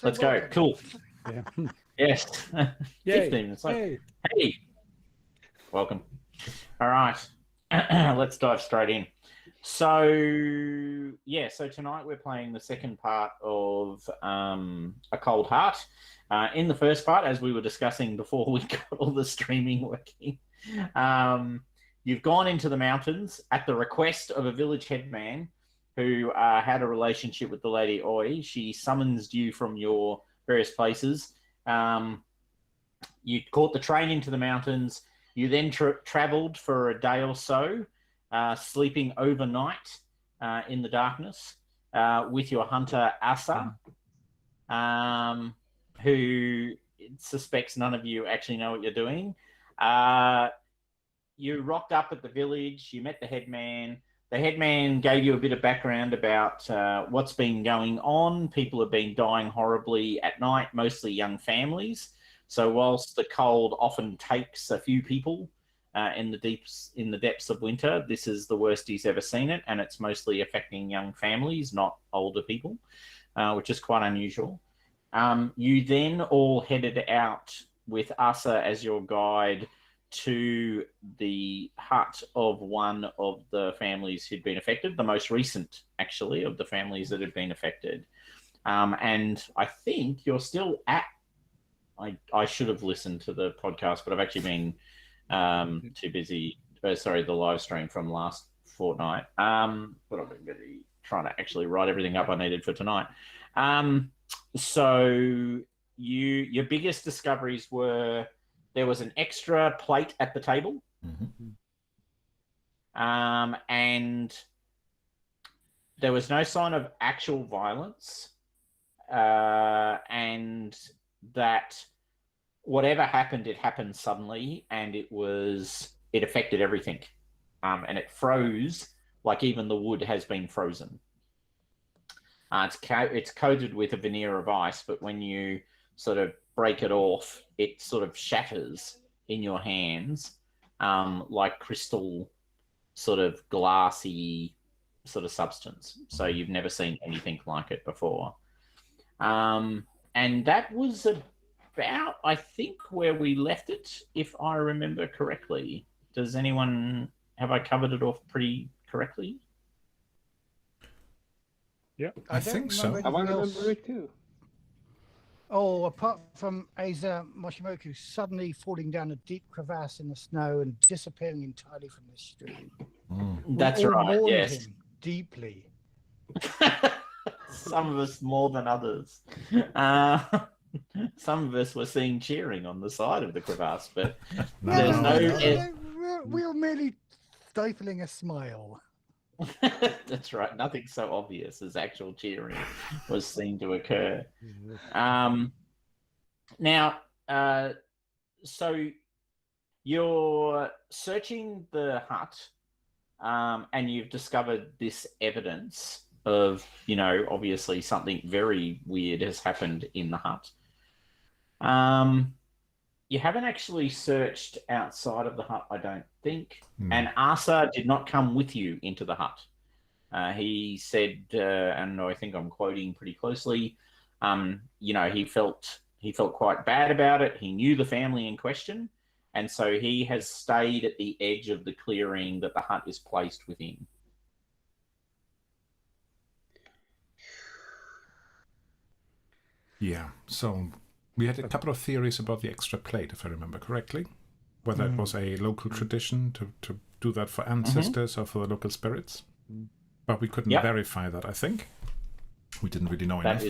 Let's go. Cool. Yeah. Yes. 15. It's like, hey, welcome. All right. Let's dive straight in. So, so tonight we're playing the second part of A Cold Heart. In the first part, as we were discussing before we got all the streaming working, you've gone into the mountains at the request of a village headman who had a relationship with the Lady Oi. She summons you from your various places. You caught the train into the mountains. You then travelled for a day or so, sleeping overnight in the darkness with your hunter Asa, who suspects none of you actually know what you're doing. You rocked up at the village. You met the headman. The headman gave you a bit of background about what's been going on. People have been dying horribly at night, mostly young families. So whilst the cold often takes a few people in the depths of winter, this is the worst he's ever seen it, and it's mostly affecting young families, not older people, which is quite unusual. You then all headed out with Asa as your guide to the hut of one of the families who'd been affected, the most recent, actually, of the families that had been affected. And I think you're still at... I should have listened to the podcast, but I've actually been too busy. The live stream from last fortnight. But I've been busy trying to actually write everything up I needed for tonight. So your biggest discoveries were there was an extra plate at the table, and there was no sign of actual violence, and that whatever happened, it happened suddenly, and it affected everything, and it froze like even the wood has been frozen. It's coated with a veneer of ice, but when you sort of break it off, it sort of shatters in your hands like crystal, sort of glassy sort of substance. So you've never seen anything like it before. And that was about, I think, where we left it, if I remember correctly. Have I covered it off pretty correctly? Yeah, I think so. I want to remember it too. Oh, apart from Asa Moshimoku suddenly falling down a deep crevasse in the snow and disappearing entirely from the stream. That's right, yes. Him deeply. Some of us more than others. Some of us were seeing cheering on the side of the crevasse, but there's we were merely stifling a smile. That's right. Nothing so obvious as actual cheering was seen to occur. Now, so you're searching the hut, and you've discovered this evidence of, obviously something very weird has happened in the hut. You haven't actually searched outside of the hut, I don't think. And Asa did not come with you into the hut. He said, and I think I'm quoting pretty closely, he felt quite bad about it. He knew the family in question, and so he has stayed at the edge of the clearing that the hut is placed within. Yeah, so we had a couple of theories about the extra plate, if I remember correctly. Whether it was a local tradition to do that for ancestors or for the local spirits. But we couldn't verify that, I think. We didn't really know enough.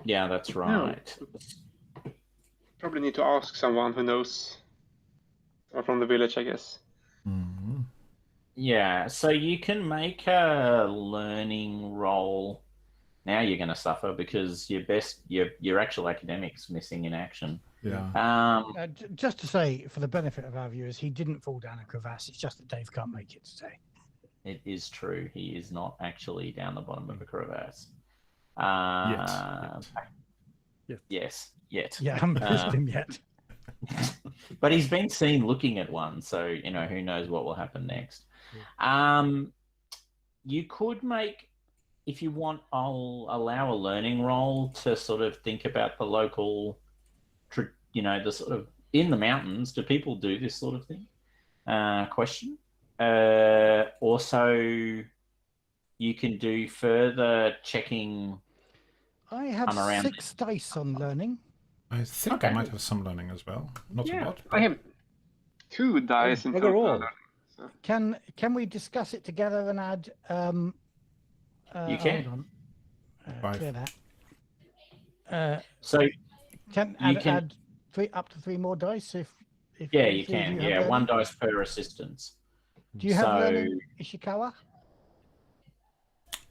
Yeah, that's right. No. Probably need to ask someone who knows. Or from the village, I guess. Yeah, so you can make a learning roll. Now you're going to suffer because your actual academics missing in action. Yeah. Just to say, for the benefit of our viewers, he didn't fall down a crevasse. It's just that Dave can't make it today. It is true. He is not actually down the bottom of a crevasse. Yes, yet. Yeah, I haven't pushed him yet. But he's been seen looking at one, so, who knows what will happen next. You could make if you want, I'll allow a learning roll to sort of think about the local, the sort of in the mountains. Do people do this sort of thing? Question. Also, you can do further checking. I have around 6 dice on learning. I think I might have some learning as well. Not a lot. I have 2 dice in total. Overall. Can we discuss it together and add? You can. Hold on. 5. Clear that. So Can you add, can- add 3 up to 3 more dice if yeah, if you three of can. have Yeah, learning? 1 dice per assistance. Do you have So- learning, Ishikawa?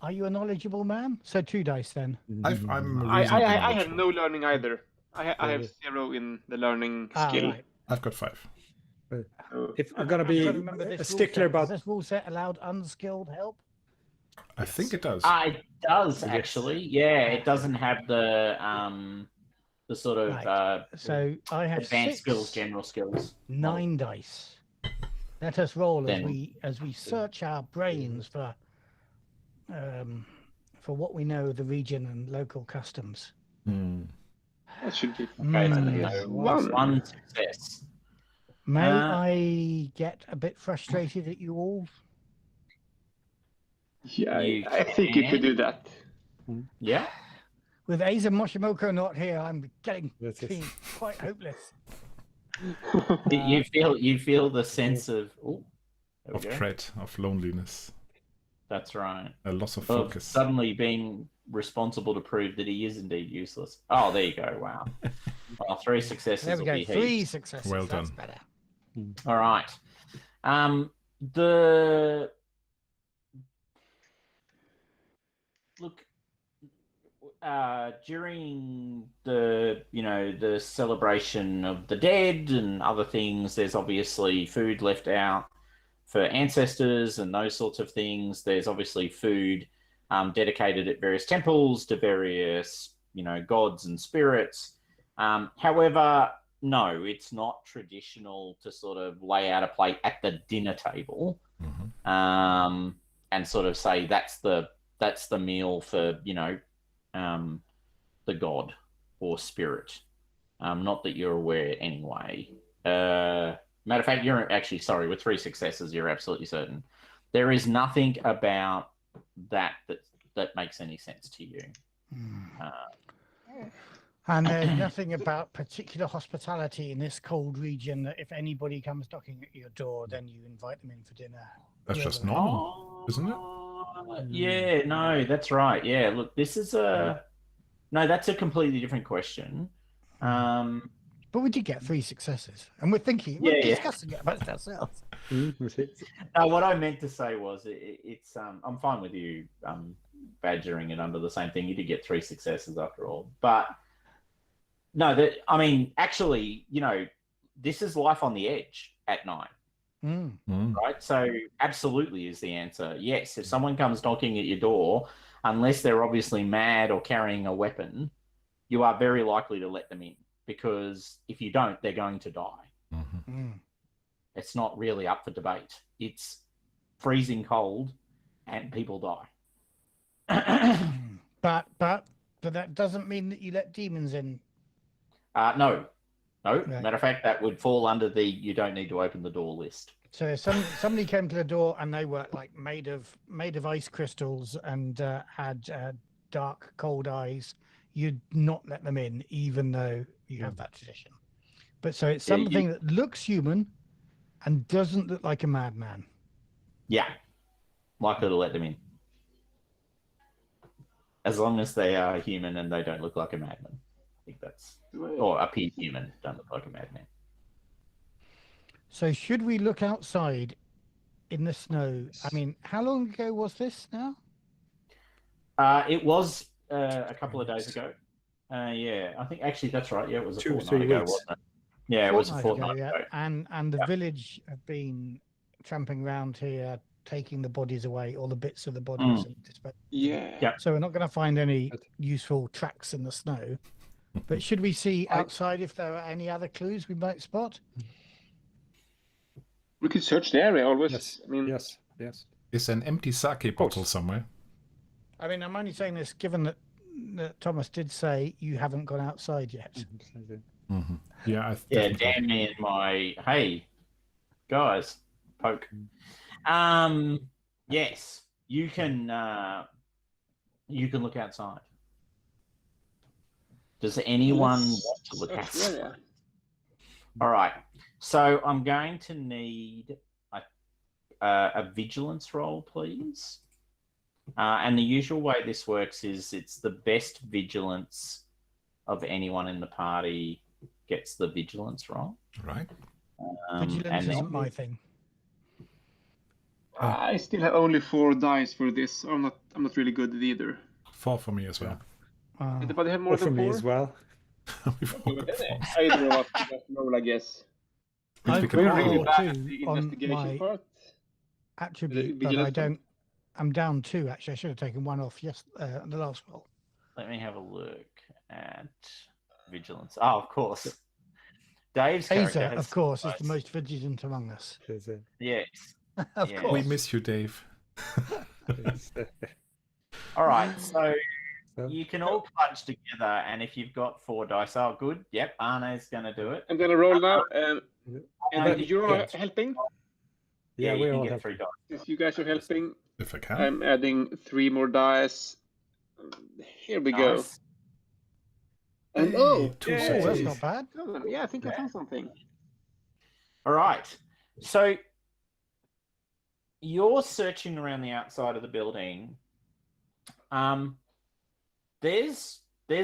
Are you a knowledgeable man? So 2 dice then. I'm I reasonably have knowledgeable. no learning either. I have 0 in the learning skill. Right. I've got 5. So- If we're gonna be I've got to remember this a rule stickler set. Does about this rule set allowed unskilled help? I think it does. It does Yes. actually. Yeah, it doesn't have the sort of Right. So I have advanced 6, skills, general skills. 9 dice. Let us roll Then- as we search our brains for what we know of the region and local customs. That should be Okay, Mm. so One. 1 success. May Uh, I get a bit frustrated at you all? Yeah, You I think you could can. do that. Yeah. With Asa Moshimoku not here, I'm getting That's it. feeling quite hopeless. You feel the sense of there we Of go. dread, of loneliness, That's right. a loss of Of focus. suddenly being responsible to prove that he is indeed useless. Oh, there you go. Wow. Well, 3 successes. There we will go. be 3 heaps. successes. Well That's done. better. All right. The look during the celebration of the dead and other things, there's obviously food left out for ancestors and those sorts of things. There's obviously food dedicated at various temples to various gods and spirits. However, no, it's not traditional to sort of lay out a plate at the dinner table and sort of say that's the meal for the god or spirit. Not that you're aware anyway. Matter of fact, you're actually sorry. With 3 successes, you're absolutely certain. There is nothing about that makes any sense to you. And there's nothing about particular hospitality in this cold region that if anybody comes knocking at your door, then you invite them in for dinner. That's just Whoever they are. normal, isn't it? Yeah, no, that's right. Yeah, look, this is that's a completely different question. But we did get 3 successes, and we're discussing it amongst ourselves. No, what I meant to say was it's I'm fine with you badgering it under the same thing. You did get 3 successes after all, but no, actually, this is life on the edge at night. Right? So absolutely is the answer. Yes, if someone comes knocking at your door, unless they're obviously mad or carrying a weapon, you are very likely to let them in, because if you don't, they're going to die. It's not really up for debate. It's freezing cold and people die. But that doesn't mean that you let demons in. No. Right. Matter of fact, that would fall under the you don't need to open the door list. So if somebody came to the door and they were like made of ice crystals and had dark, cold eyes, you'd not let them in, even though you have that tradition. But so it's something that looks human and doesn't look like a madman. Yeah, likely to let them in, as long as they are human and they don't look like a madman. I think that's or appear human, don't look like a madman. So should we look outside in the snow? I mean, how long ago was this now? It was a couple of days ago. Yeah, I think actually that's right. Yeah, it was a 2 or 3 fortnight ago, weeks. wasn't it? Yeah, it was a fortnight ago, ago. And the village have been tramping around here, taking the bodies away, all the bits of the bodies. And Yeah. So we're not going to find any useful tracks in the snow. But should we see outside if there are any other clues we might spot? We could search the area always. Yes. I mean, Yes. Is an empty sake bottle somewhere? I mean, I'm only saying this given that Thomas did say you haven't gone outside yet. Mm-hmm. Yeah, Yeah, definitely. damn me in my hey guys, poke. Yes, you can look outside. Does anyone want to look outside? Yeah. All right. So I'm going to need a vigilance roll, please. And the usual way this works is it's the best vigilance of anyone in the party gets the vigilance roll. Right. Vigilance isn't my thing. I still have only 4 dice for this. I'm not really good at either. 4 for me as well. Anybody have more than 4? Me as well. I don't know what to roll, I guess. I've We're got really bad at 2 the on investigation my part. attribute, The but I vigilance don't. I'm down 2 actually. I should have taken 1 off. Yes, the last roll. Let me have a look at vigilance. Oh, of course. Dave's character Asa, has of course, is the most vigilant among us. Yes. Of Yeah. course. We miss you, Dave. All right, so you can all clutch together, and if you've got 4 dice, oh, good. Yep, Arne's going to do it. I'm gonna roll now. And Arne, you're helping? Yeah, you we can all get have 3 dice. If you guys are helping, If I can. I'm adding 3 more dice. Here we go. Nice. And Hey, 2 Oh, successes. that's not bad. Yeah, I think I found something. All right. So you're searching around the outside of the building. There's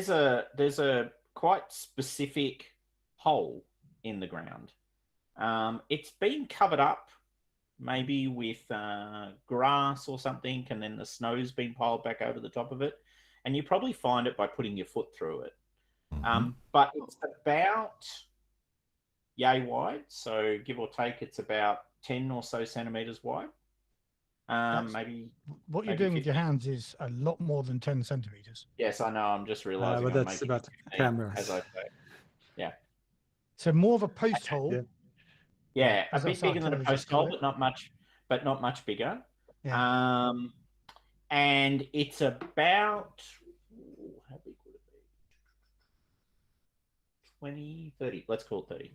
a quite specific hole in the ground. It's been covered up, maybe with grass or something, and then the snow's been piled back over the top of it. And you probably find it by putting your foot through it. But it's about yay wide, so give or take, it's about 10 or so centimeters wide. Maybe What you're maybe doing with 50. your hands is a lot more than 10 centimeters. Yes, I know. I'm just realizing. But I'm that's making about 15 cameras. as I say. Yeah. So more of a post hole. Yeah. Yeah, a As bit bigger than a archaeologists post call hole, it. but not much bigger. Yeah. And it's about how big would it be? 20, 30. Let's call it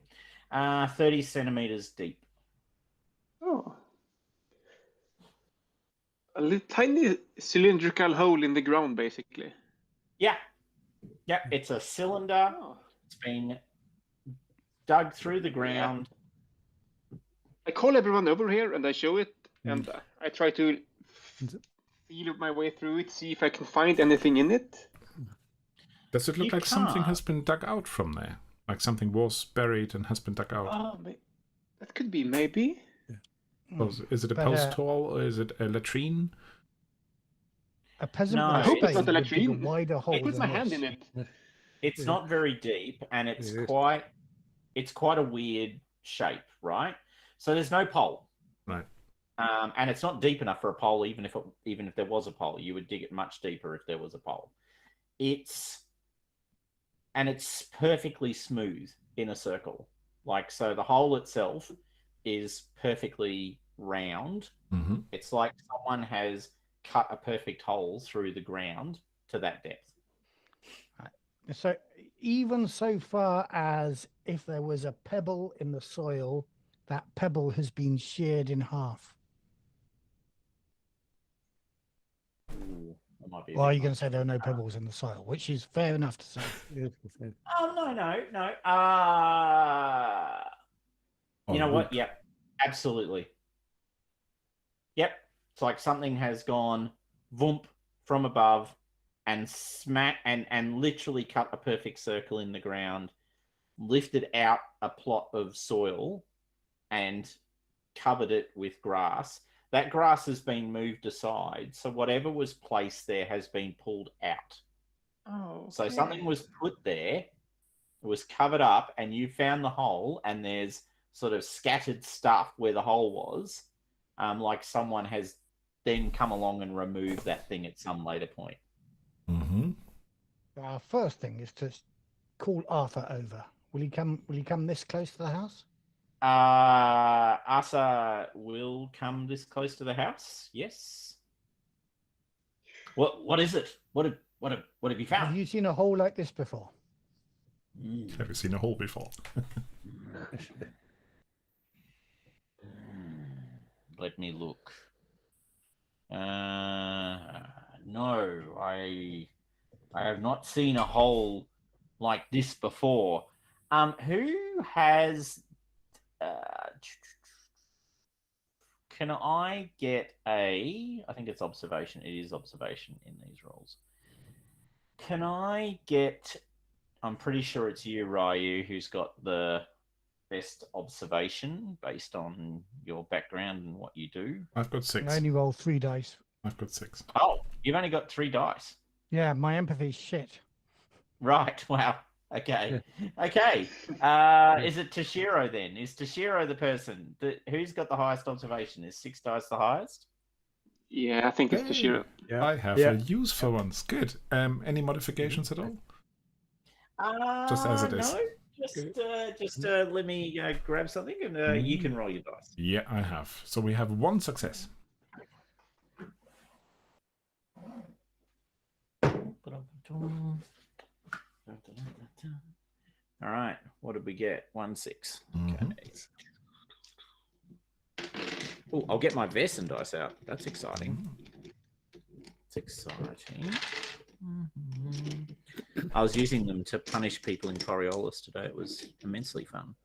30. 30 centimeters deep. Oh. A little tiny cylindrical hole in the ground, basically. Yeah. Yeah, it's a cylinder. Oh. It's been dug through the ground. I call everyone over here and I show it, and I try to feel my way through it, see if I can find anything in it. Does it look You like something can't. has been dug out from there? Like something was buried and has been dug out? Oh, that could be, maybe. Is it a But, post hole or is it a latrine? A peasant No, with I a hope spade it's not a would dig a latrine. wider hole I put than my hand this. in it. It's not very deep, and it's quite a weird shape, right? So there's no pole, Right. And it's not deep enough for a pole. Even if there was a pole, you would dig it much deeper if there was a pole. It's perfectly smooth in a circle, like so. The hole itself is perfectly round. Mm-hmm. It's like someone has cut a perfect hole through the ground to that depth. So even so far as if there was a pebble in the soil, that pebble has been sheared in half. Ooh, that might be a Or are bit you going much. to say there are no pebbles in the soil, which is fair enough to say. Oh, no. You know what? Yep, absolutely. Yep, it's like something has gone voomp from above and smack and literally cut a perfect circle in the ground, lifted out a plot of soil and covered it with grass. That grass has been moved aside, so whatever was placed there has been pulled out. Oh. So something was put there, was covered up, and you found the hole, and there's sort of scattered stuff where the hole was, like someone has then come along and removed that thing at some later point. Mm-hmm. Our first thing is to call Arthur over. Will he come? Will he come this close to the house? Asa will come this close to the house. Yes. What is it? What have you Have found? you seen a hole like this before? Have you seen a hole before? Let me look. No, I have not seen a hole like this before. Who has? Can I get a? I think it's observation. It is observation in these rolls. Can I get? I'm pretty sure it's you, Ryu, who's got the best observation based on your background and what you do. I've got 6. I only roll 3 dice. I've got 6. Oh, you've only got 3 dice. Yeah, my empathy's shit. Right. Wow. Okay. Okay. Is it Toshiro then? Is Toshiro the person who's got the highest observation? Is 6 dice the highest? Yeah, I think it's Toshiro. Yeah. I have a use for once. Good. Any modifications at all? Just as it is. No. Just let me grab something and you can roll your dice. Yeah, I have. So we have 1 success. All right. What did we get? 1 6. Mhm. Okay. Oh, I'll get my Vaesen dice out. That's exciting. It's exciting. I was using them to punish people in Coriolis today. It was immensely fun.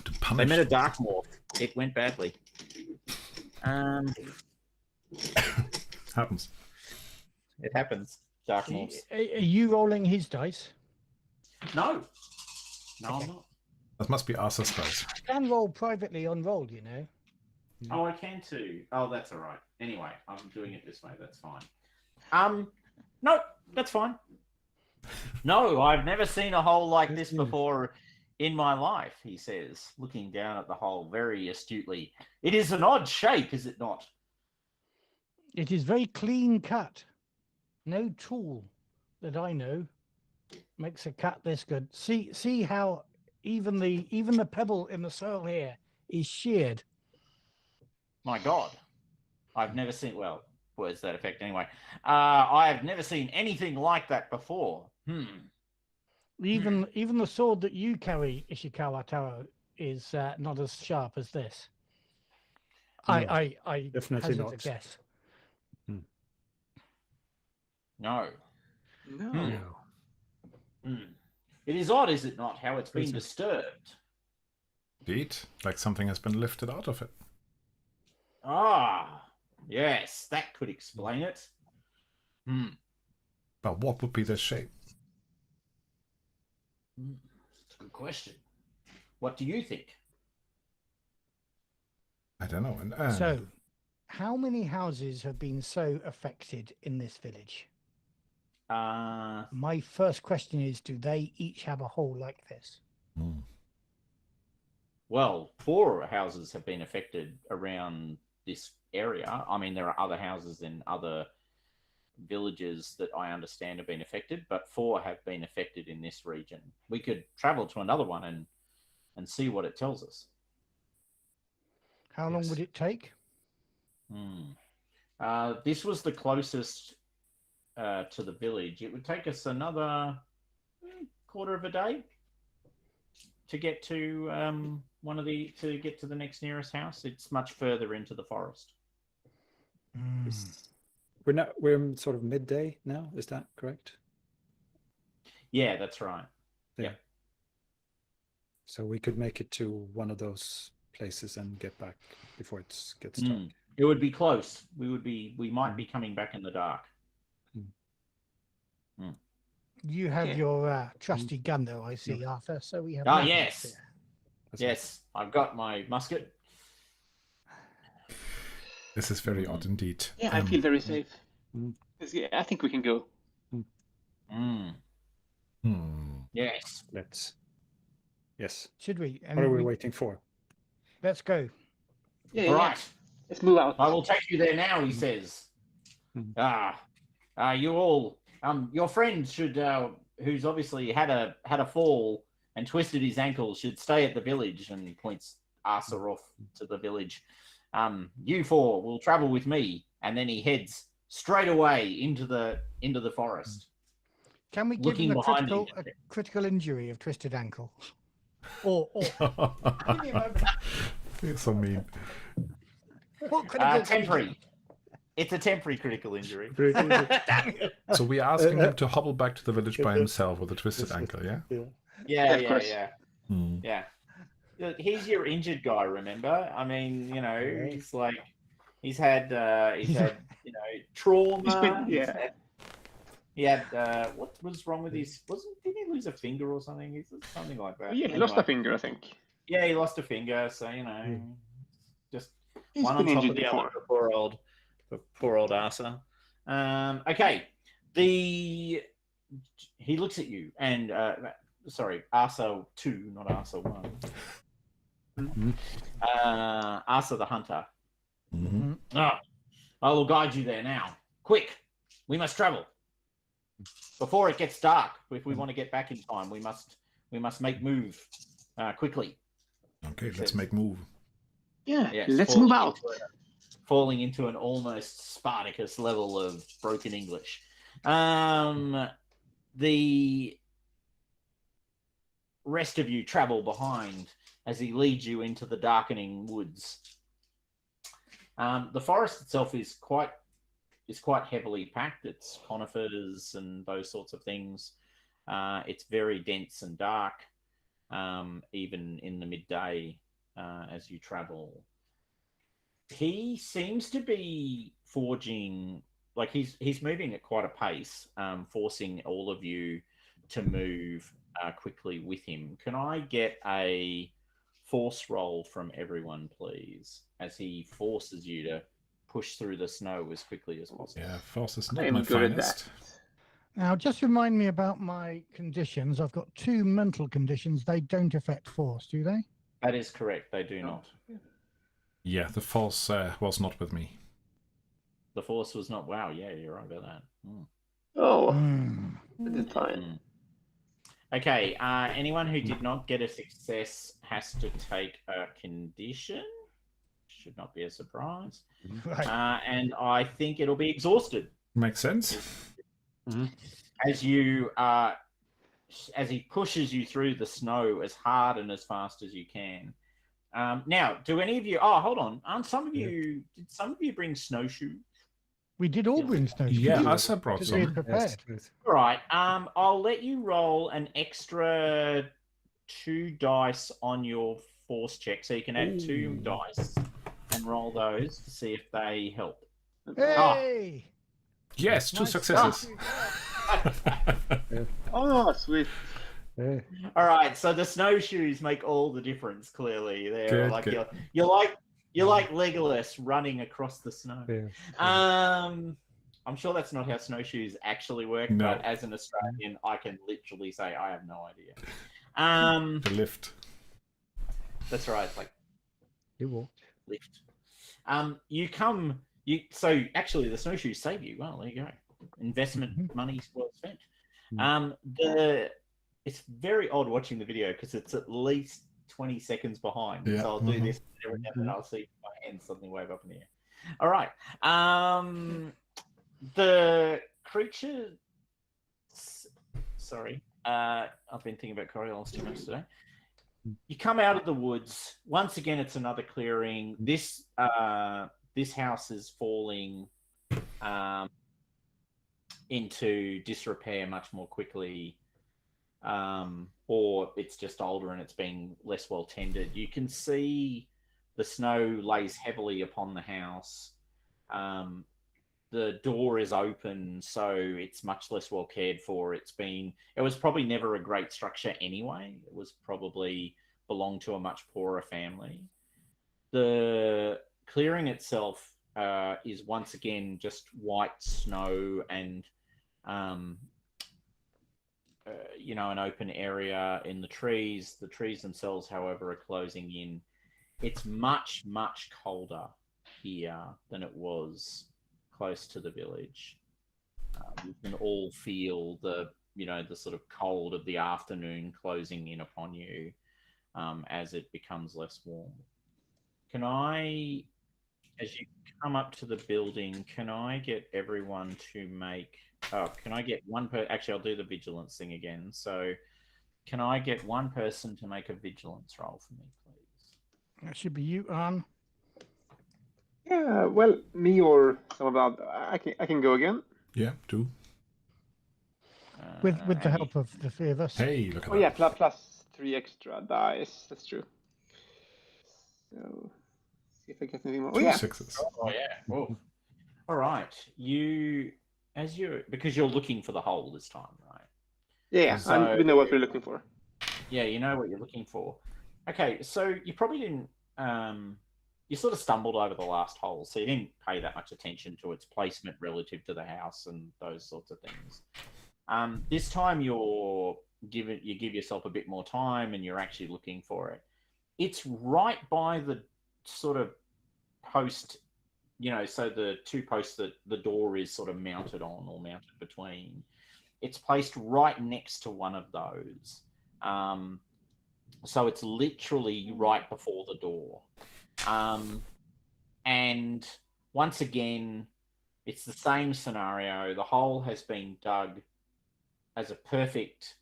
To They punish. met a dark morph. It went badly. Happens. It happens. Dark morphs. Are you rolling his dice? No. No, I'm not. That must be Arthur's dice. You can roll privately on roll, you know. Oh, I can too. Oh, that's all right. Anyway, I'm doing it this way. That's fine. No, that's fine. No, I've never seen a hole like this before in my life, he says, looking down at the hole very astutely. It is an odd shape, is it not? It is very clean cut. No tool that I know makes a cut this good. See how even the pebble in the soil here is sheared. My God. I've never seen, well, words to that effect anyway. I have never seen anything like that before. Even the sword that you carry, Ishikawa Taro, is not as sharp as this. No, I definitely hazard not. a guess. No. No. No. It is odd, is it not, how it's been Is it? disturbed? Indeed. Like something has been lifted out of it. Ah, yes, that could explain it. But what would be the shape? That's a good question. What do you think? I don't know. And, So, how many houses have been so affected in this village? My first question is, do they each have a hole like this? Well, 4 houses have been affected around this area. I mean, there are other houses in other villages that I understand have been affected, but 4 have been affected in this region. We could travel to another one and see what it tells us. How long would it take? This was the closest to the village. It would take us another quarter of a day to get to to get to the next nearest house. It's much further into the forest. We're sort of midday now. Is that correct? Yeah, that's right. So we could make it to one of those places and get back before it gets dark. It would be close. We might be coming back in the dark. You have your trusty gun, though, I see, Arthur. So we have. Ah, that yes. there. Yes, I've got my musket. This is very odd indeed. Yeah, I feel very safe. Mm. Yeah, I think we can go. Yes. Let's. Yes. Should we? And What are we waiting for? Let's go. Yeah, All yeah. right. Let's move out. I will take you there now, he says. You all, your friend should, who's obviously had a fall and twisted his ankle, should stay at the village, and he points Asa off to the village. You 4 will travel with me, and then he heads straight away into the forest. Can we give Looking him a behind critical injury of twisted ankle? Or You're so mean. what critical temporary. It's a temporary critical injury. So we are asking him to hobble back to the village by himself with a twisted ankle, yeah? Yeah. Hmm. Yeah. Look, he's your injured guy, remember? I mean, you know, he's like, he's had trauma. He had what was wrong with his? Did he lose a finger or something? Something like that. Yeah, he lost a finger, I think. Yeah, he lost a finger. So just He's one on been top injured of the other before. for poor old Asa. Okay, he looks at you and sorry, Asa 2, not Asa 1. Asa the hunter. I will guide you there now. Quick, we must travel before it gets dark. If we want to get back in time, we must make move quickly. Okay, let's make move. Yeah, Yes, let's move out. Falling into an almost Spartacus level of broken English. The rest of you travel behind as he leads you into the darkening woods. The forest itself is quite heavily packed. It's conifers and those sorts of things. It's very dense and dark, even in the midday as you travel. He seems to be forging, like he's moving at quite a pace, forcing all of you to move quickly with him. Can I get a force roll from everyone, please, as he forces you to push through the snow as quickly as possible? Yeah, force is not I'm my good at finest. Now, just remind me about my conditions. I've got 2 mental conditions. They don't affect force, do they? That is correct. They do not. Yeah, the force was not with me. The force was not. Wow. Yeah, you're right about that. Oh, at the time. Okay. Anyone who did not get a success has to take a condition. Should not be a surprise. Right. And I think it'll be exhausted. Makes sense. As you as he pushes you through the snow as hard and as fast as you can. Now, do any of you? Oh, hold on. Did some of you bring snowshoes? We did all bring snowshoes. Yeah, Asa brought Because we had some. prepared. All right. I'll let you roll an extra 2 dice on your force check, so you can add 2 dice and roll those to see if they help. Hey! Yes, 2 Nice successes. Oh, sweet. All right, so the snowshoes make all the difference. Clearly, they're Good, like good. you're like Legolas running across the snow. I'm sure that's not how snowshoes actually work, No. but as an Australian, I can literally say I have no idea. The lift. That's right. It's like You walked. lift. So actually the snowshoes save you. Well, there you go. Investment money well spent. It's very odd watching the video because it's at least 20 seconds behind. Yeah. So I'll do this every now and then I'll see my hand suddenly wave up in the air. All right. The creature. Sorry. I've been thinking about Coriolis too much today. You come out of the woods. Once again, it's another clearing. This house is falling into disrepair much more quickly, or it's just older and it's being less well tended. You can see the snow lays heavily upon the house. The door is open, so it's much less well cared for. It was probably never a great structure anyway. It was probably belonged to a much poorer family. The clearing itself is once again just white snow and an open area in the trees. The trees themselves, however, are closing in. It's much, much colder here than it was close to the village. You can all feel the sort of cold of the afternoon closing in upon you as it becomes less warm. Can I as you come up to the building, can I get everyone to make? Oh, can I get one per? Actually, I'll do the vigilance thing again. So, can I get one person to make a vigilance roll for me, please? That should be you, Arn. Yeah, well, me or some of the I can go again. Yeah, do. With the and help of the three of us. Hey, look at Oh that. yeah, plus 3 extra dice. That's true. So, see if I get anything more. Oh Two yeah. sixes. Oh yeah. Oh. All right. Because you're looking for the hole this time, right? Yeah, So- we know what we're looking for. Yeah, you know what you're looking for. Okay, so you probably didn't. You sort of stumbled over the last hole, so you didn't pay that much attention to its placement relative to the house and those sorts of things. This time you give yourself a bit more time and you're actually looking for it. It's right by the sort of post, so the two posts that the door is sort of mounted on or mounted between. It's placed right next to one of those. So it's literally right before the door. And once again, it's the same scenario. The hole has been dug as a perfect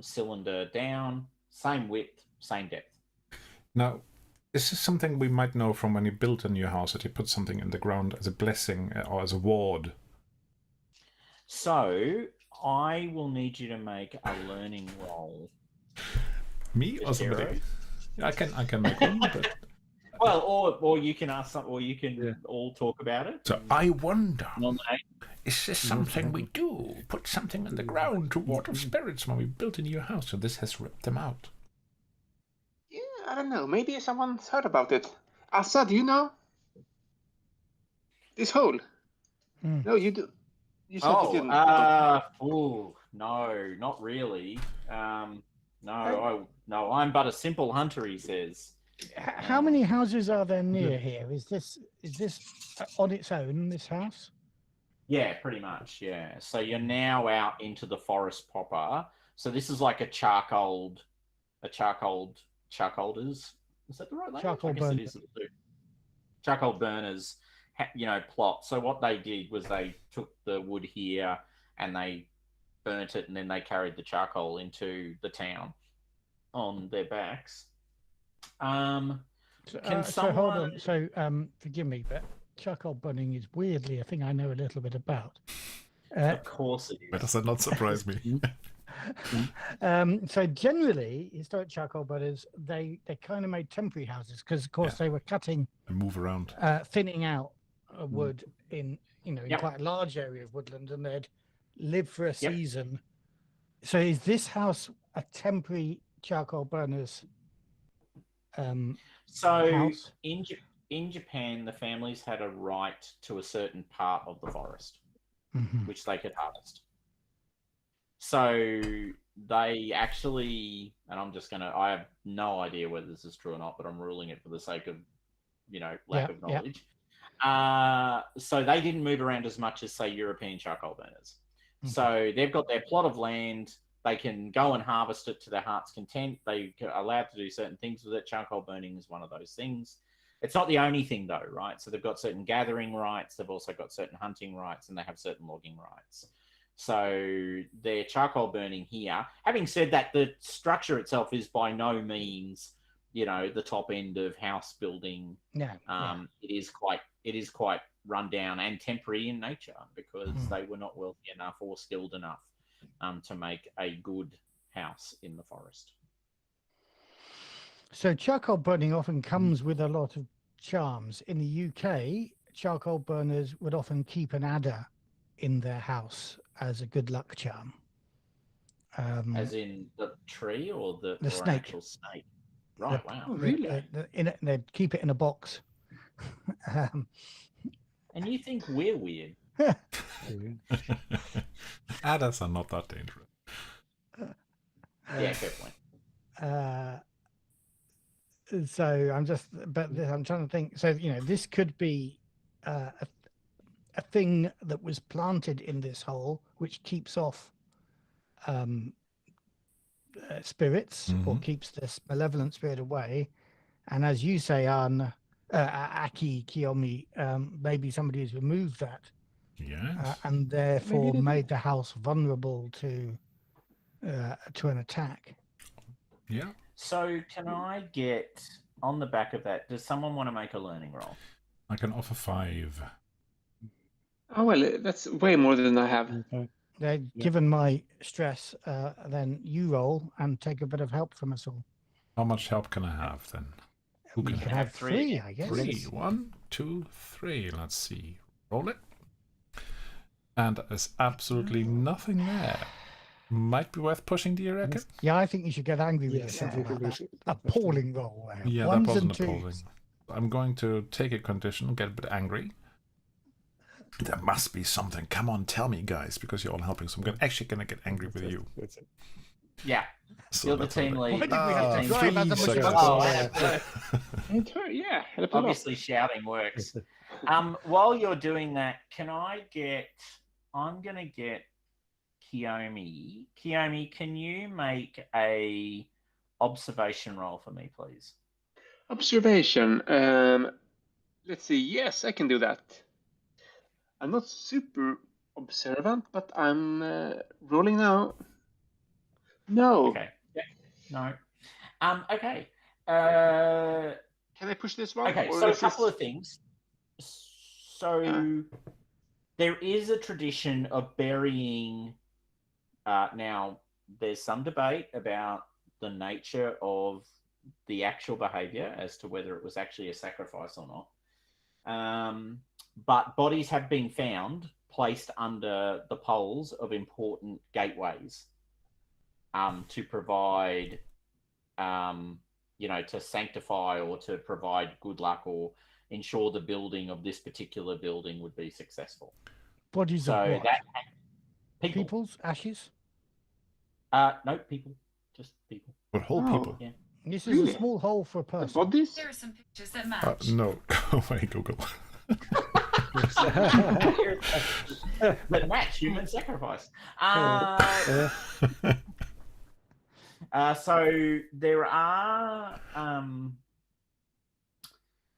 cylinder down, same width, same depth. Now, is this something we might know from when you built a new house, that you put something in the ground as a blessing or as a ward? So I will need you to make a learning roll. Me or somebody? I can make one. But... Well, or you can ask some, or you can all talk about it. So I wonder, Nominate. is this something we do? Put something in the ground to ward off spirits when we built a new house, so this has ripped them out. Yeah, I don't know. Maybe someone's heard about it. Asa, do you know? This hole? No, you do. You said you didn't. No, not really. No, I'm but a simple hunter, he says. How many houses are there near here? Is this on its own, this house? Yeah, pretty much. Yeah. So you're now out into the forest proper. So this is like a charcoalers. Is that the right language? Charcoal I guess burner. it is. Charcoal burners, plot. So what they did was they took the wood here and they burnt it, and then they carried the charcoal into the town on their backs. So hold on. So forgive me, but charcoal burning is weirdly a thing I know a little bit about. Of course it But is. does that not surprise me? So generally, historic charcoal burners, they kind of made temporary houses because, of course, they were cutting And move around. thinning out wood in in Yep. quite a large area of woodland, and they'd live for a season. So is this house a temporary charcoal burners So house? in Japan, the families had a right to a certain part of the forest, Mhm. which they could harvest. So they actually, and I have no idea whether this is true or not, but I'm ruling it for the sake of, lack of knowledge. So they didn't move around as much as, say, European charcoal burners. Okay. So they've got their plot of land. They can go and harvest it to their heart's content. They are allowed to do certain things with it. Charcoal burning is one of those things. It's not the only thing, though, right? So they've got certain gathering rights. They've also got certain hunting rights, and they have certain logging rights. So they're charcoal burning here. Having said that, the structure itself is by no means, the top end of house building. No. It is quite run down and temporary in nature because they were not wealthy enough or skilled enough to make a good house in the forest. So charcoal burning often comes with a lot of charms. In the UK, charcoal burners would often keep an adder in their house as a good luck charm. As in the tree or The or snake. an actual snake? Right, wow. Oh, really? They'd keep it in a box. And you think we're weird? Adders are not that dangerous. Yeah, fair point. So I'm trying to think. So this could be a thing that was planted in this hole, which keeps off spirits or keeps this malevolent spirit away. And as you say, Anne, Aki Kiyomi, maybe somebody has removed that Yes. and therefore Maybe they made the house vulnerable to an attack. Yeah. So can I get on the back of that? Does someone want to make a learning roll? I can offer 5. Oh well, that's way more than I have. Okay. Given my stress, then you roll and take a bit of help from us all. How much help can I have then? Who You can can help? have 3, I guess. 3. 1, 2, 3. Let's see. Roll it. And there's absolutely nothing there. Might be worth pushing, do you reckon? Yeah, I think you should get angry with Yes, I yourself think about we that. should. Appalling roll. Yeah, Ones that wasn't and twos. appalling. I'm going to take a condition, get a bit angry. There must be something. Come on, tell me, guys, because you're all helping. So I'm actually going to get angry with you. That's it. Yeah, So you're the that's team all right. lead. Why did we have to drive as a 3 machine? success. Oh, Yeah, help a lot. obviously shouting works. While you're doing that, I'm going to get Kiyomi. Kiyomi, can you make a observation roll for me, please? Observation. Let's see. Yes, I can do that. I'm not super observant, but I'm rolling now. No. Okay. Yeah. No. Okay. Can I push this one? Okay. Or So a is couple this- of things. So Yeah. there is a tradition of burying. Now, there's some debate about the nature of the actual behavior as to whether it was actually a sacrifice or not. But bodies have been found placed under the poles of important gateways to provide, to sanctify or to provide good luck or ensure the building of this particular building would be successful. Bodies So of what? that people. People's ashes? No, people. Just people. But whole Oh. people. Yeah. This is Really? a small hole for a The person. bodies? There are some pictures that match. No, go away, Google. But match human sacrifice. So there are.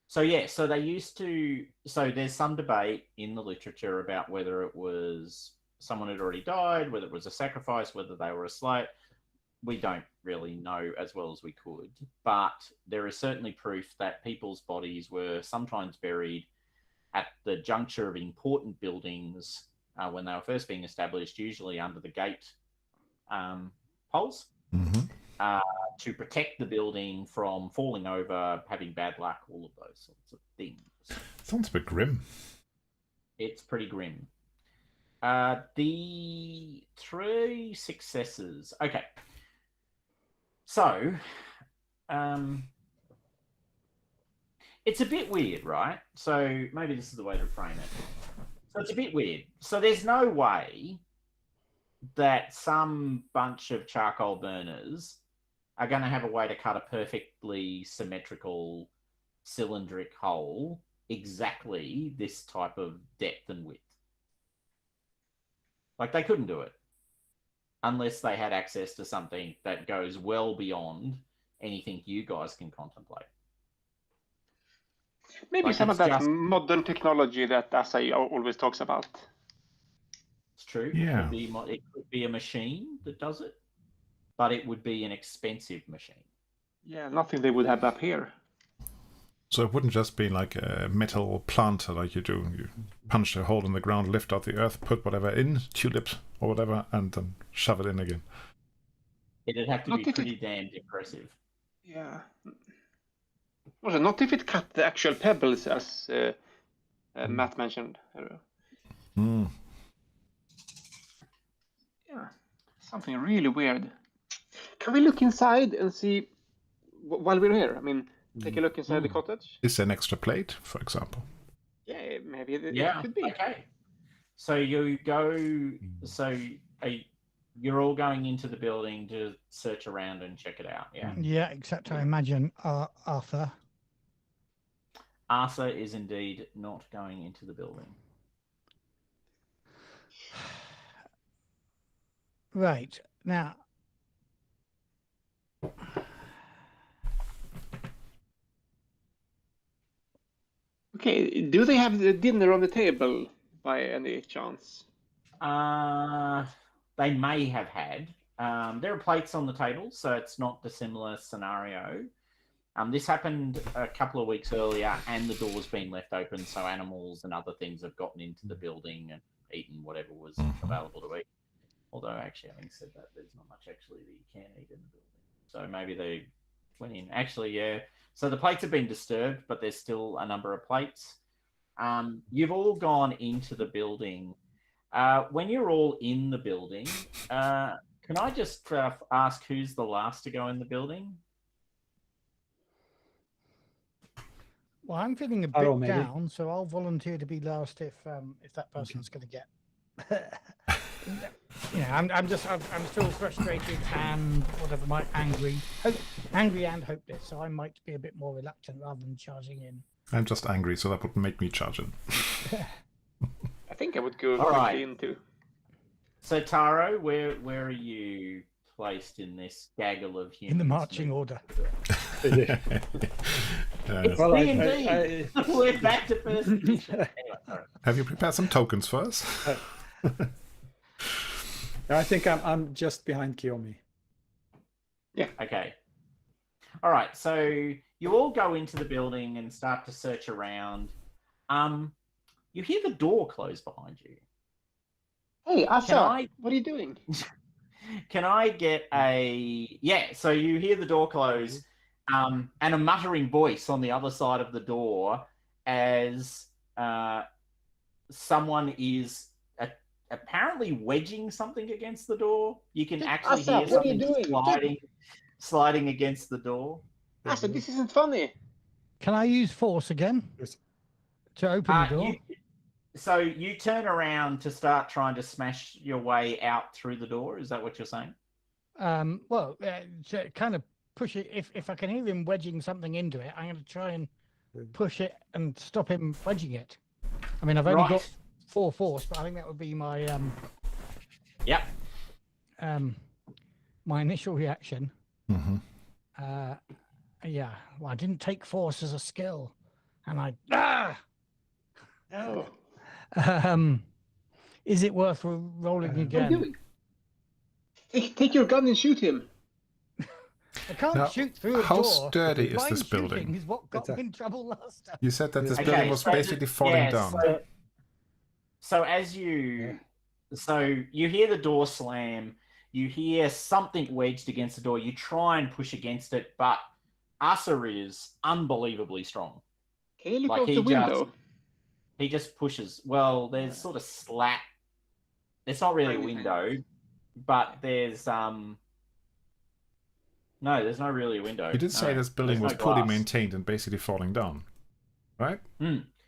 So they used to. So there's some debate in the literature about whether it was someone had already died, whether it was a sacrifice, whether they were a slave. We don't really know as well as we could, but there is certainly proof that people's bodies were sometimes buried at the juncture of important buildings when they were first being established, usually under the gate poles, to protect the building from falling over, having bad luck, all of those sorts of things. Sounds a bit grim. It's pretty grim. The 3 successes. Okay. So, it's a bit weird, right? So maybe this is the way to frame it. So it's a bit weird. So there's no way that some bunch of charcoal burners are going to have a way to cut a perfectly symmetrical cylindric hole exactly this type of depth and width. Like, they couldn't do it unless they had access to something that goes well beyond anything you guys can contemplate. Maybe Like, some of it's that just- modern technology that Asai always talks about. It's true. Yeah. It could be a machine that does it, but it would be an expensive machine. Yeah, nothing they would have up here. So it wouldn't just be like a metal planter like you do. You punch a hole in the ground, lift out the earth, put whatever in, tulips or whatever, and then shove it in again. It'd have to Not be if it- pretty damned impressive. Yeah. Also, not if it cut the actual pebbles, as Matt mentioned. Yeah, something really weird. Can we look inside and see while we're here? I mean, take a look inside the cottage. Is there an extra plate, for example? Yeah, maybe it Yeah. could be. Okay. So you go. So you're all going into the building to search around and check it out. Yeah. Yeah, except I imagine Arthur. Arthur is indeed not going into the building. Right. Now, Okay, do they have the dinner on the table by any chance? They may have had. There are plates on the table, so it's not the similar scenario. This happened a couple of weeks earlier, and the door's been left open, so animals and other things have gotten into the building and eaten whatever was available to eat. Although, actually, having said that, there's not much actually that you can eat in the building. So maybe they went in. Actually, yeah. So the plates have been disturbed, but there's still a number of plates. You've all gone into the building. When you're all in the building, can I just ask who's the last to go in the building? Well, I'm feeling a bit down, so I'll volunteer to be last if that person's going to get. I'm still frustrated and whatever, angry and hopeless. So I might be a bit more reluctant rather than charging in. I'm just angry, so that would make me charge in. I think I would go in too. So Taro, where are you placed in this gaggle of humans? In the marching order. It's D&D. We're back to first edition. Anyway, sorry. Have you prepared some tokens for us? I think I'm just behind Kiyomi. Yeah. Okay. All right. So you all go into the building and start to search around. You hear the door close behind you. Hey, Asa, what are you doing? Can I get a... Yeah, so you hear the door close and a muttering voice on the other side of the door as someone is apparently wedging something against the door. You can actually hear something sliding against the door. Asa, this isn't funny. Can I use force again to open the door? So you turn around to start trying to smash your way out through the door. Is that what you're saying? To kind of push it. If I can hear him wedging something into it, I'm going to try and push it and stop him wedging it. I mean, I've only got 4 force, but I think that would be my my initial reaction. Mm-hmm. Well, I didn't take force as a skill, and is it worth rolling again? Take your gun and shoot him. I can't shoot through a door. How sturdy is this building? Is what got me in trouble last time. You said that this building was basically falling down. So as you hear the door slam, you hear something wedged against the door. You try and push against it, but Asa is unbelievably strong. Can you look out the window? He just pushes. Well, there's sort of slat. It's not really a window, but there's no, there's not really a window. You did say this building was poorly maintained and basically falling down, right?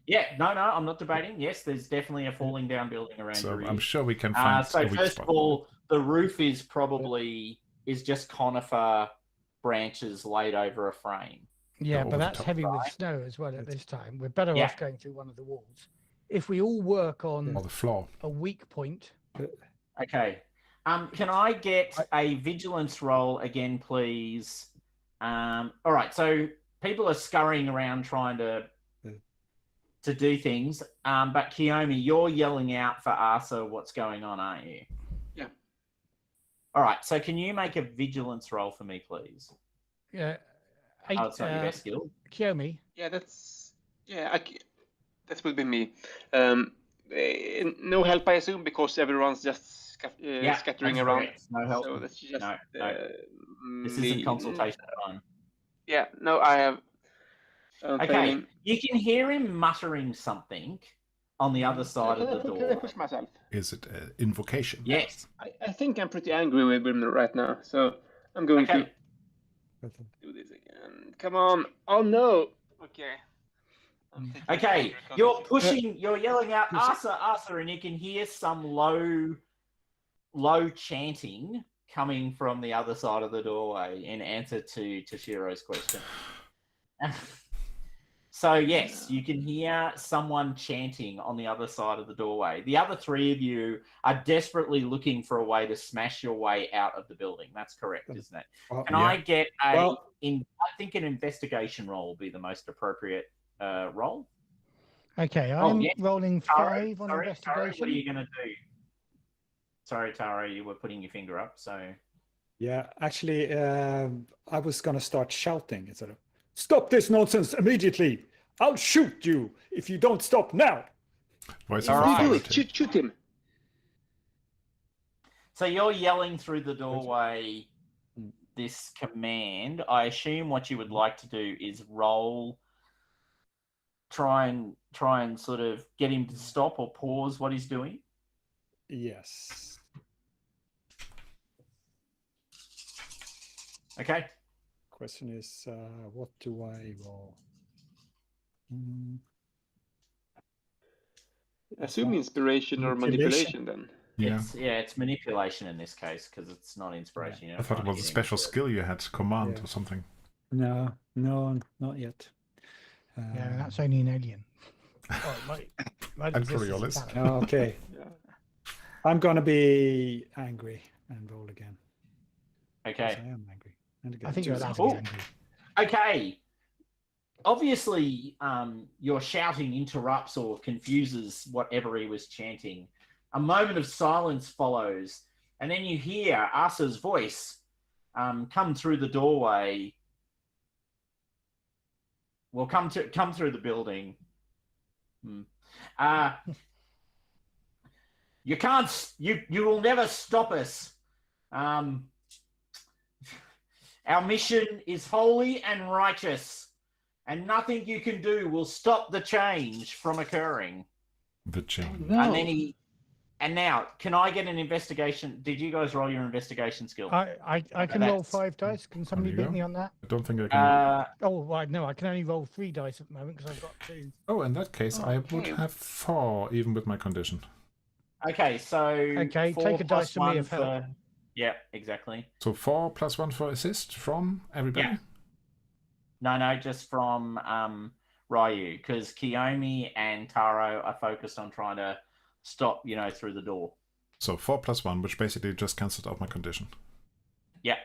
Yeah, no, I'm not debating. Yes, there's definitely a falling down building around here. I'm sure we can find so first of all, the roof is just conifer branches laid over a frame. Yeah, but that's heavy with snow as well at this time. We're better off going through one of the walls. If we all work on the floor, a weak point. Okay. Can I get a vigilance roll again, please? All right. So people are scurrying around trying to do things. But Kiyomi, you're yelling out for Asa what's going on, aren't you? Yeah. All right. So can you make a vigilance roll for me, please? Yeah. It's not your best skill. Kiyomi. Yeah, that would be me. No help, I assume, because everyone's just scattering around. Correct. No help. So that's just, no. This isn't consultation time. Yeah, no, I have. Okay, you can hear him muttering something on the other side of the door. Can I push myself? Is it invocation? Yes. I think I'm pretty angry with him right now, so I'm going to do this again. Come on. Oh, no. Okay. Okay, you're pushing, you're yelling out, Asa, and you can hear some low chanting coming from the other side of the doorway in answer to Toshiro's question. So, yes, you can hear someone chanting on the other side of the doorway. The other 3 of you are desperately looking for a way to smash your way out of the building. That's correct, isn't it? Can I get I think an investigation roll will be the most appropriate roll. Okay, Oh, I'm yes. rolling Taro, 5 on Taro, investigation. what are you going to do? Sorry, Taro, you were putting your finger up, so... Yeah, actually, I was going to start shouting instead of, "Stop this nonsense immediately! I'll shoot you if you don't stop now!" Voice All of right. Do authority. it. Shoot him. So you're yelling through the doorway this command. I assume what you would like to do is roll, try and sort of get him to stop or pause what he's doing. Yes. Okay. Question is, what do I roll? Mm, Assume inspiration or manipulation then. Yeah. It's manipulation in this case because it's not inspiration. I thought it was a special skill you had, command Yeah. or something. No, not yet. Yeah, that's only an alien. Oh, it might And exist as a Coriolis. talent. Okay. Yeah. I'm gonna be angry and roll again. Okay. Yes, I am angry. And again. I think you're allowed to Oh. be angry. Okay. Obviously, your shouting interrupts or confuses whatever he was chanting. A moment of silence follows, and then you hear Asa's voice come through the doorway. Well, come through the building. You can't. You will never stop us. Our mission is holy and righteous, and nothing you can do will stop the change from occurring. The change. No. And then and now, can I get an investigation? Did you guys roll your investigation skill? I can roll 5 dice. Can somebody you beat go. me on that? I don't think I can. Oh, right, no, I can only roll 3 dice at the moment because I've got 2. Oh, in that case, I would Okay. have 4, even with my condition. Okay, so Okay, 4 take a plus dice for me 1 of help. Yeah, exactly. So 4 plus 1 for assist from everybody? Yeah. No, just from Ryu, because Kiyomi and Taro are focused on trying to stop, through the door. So 4 plus 1, which basically just cancelled out my condition. Yeah.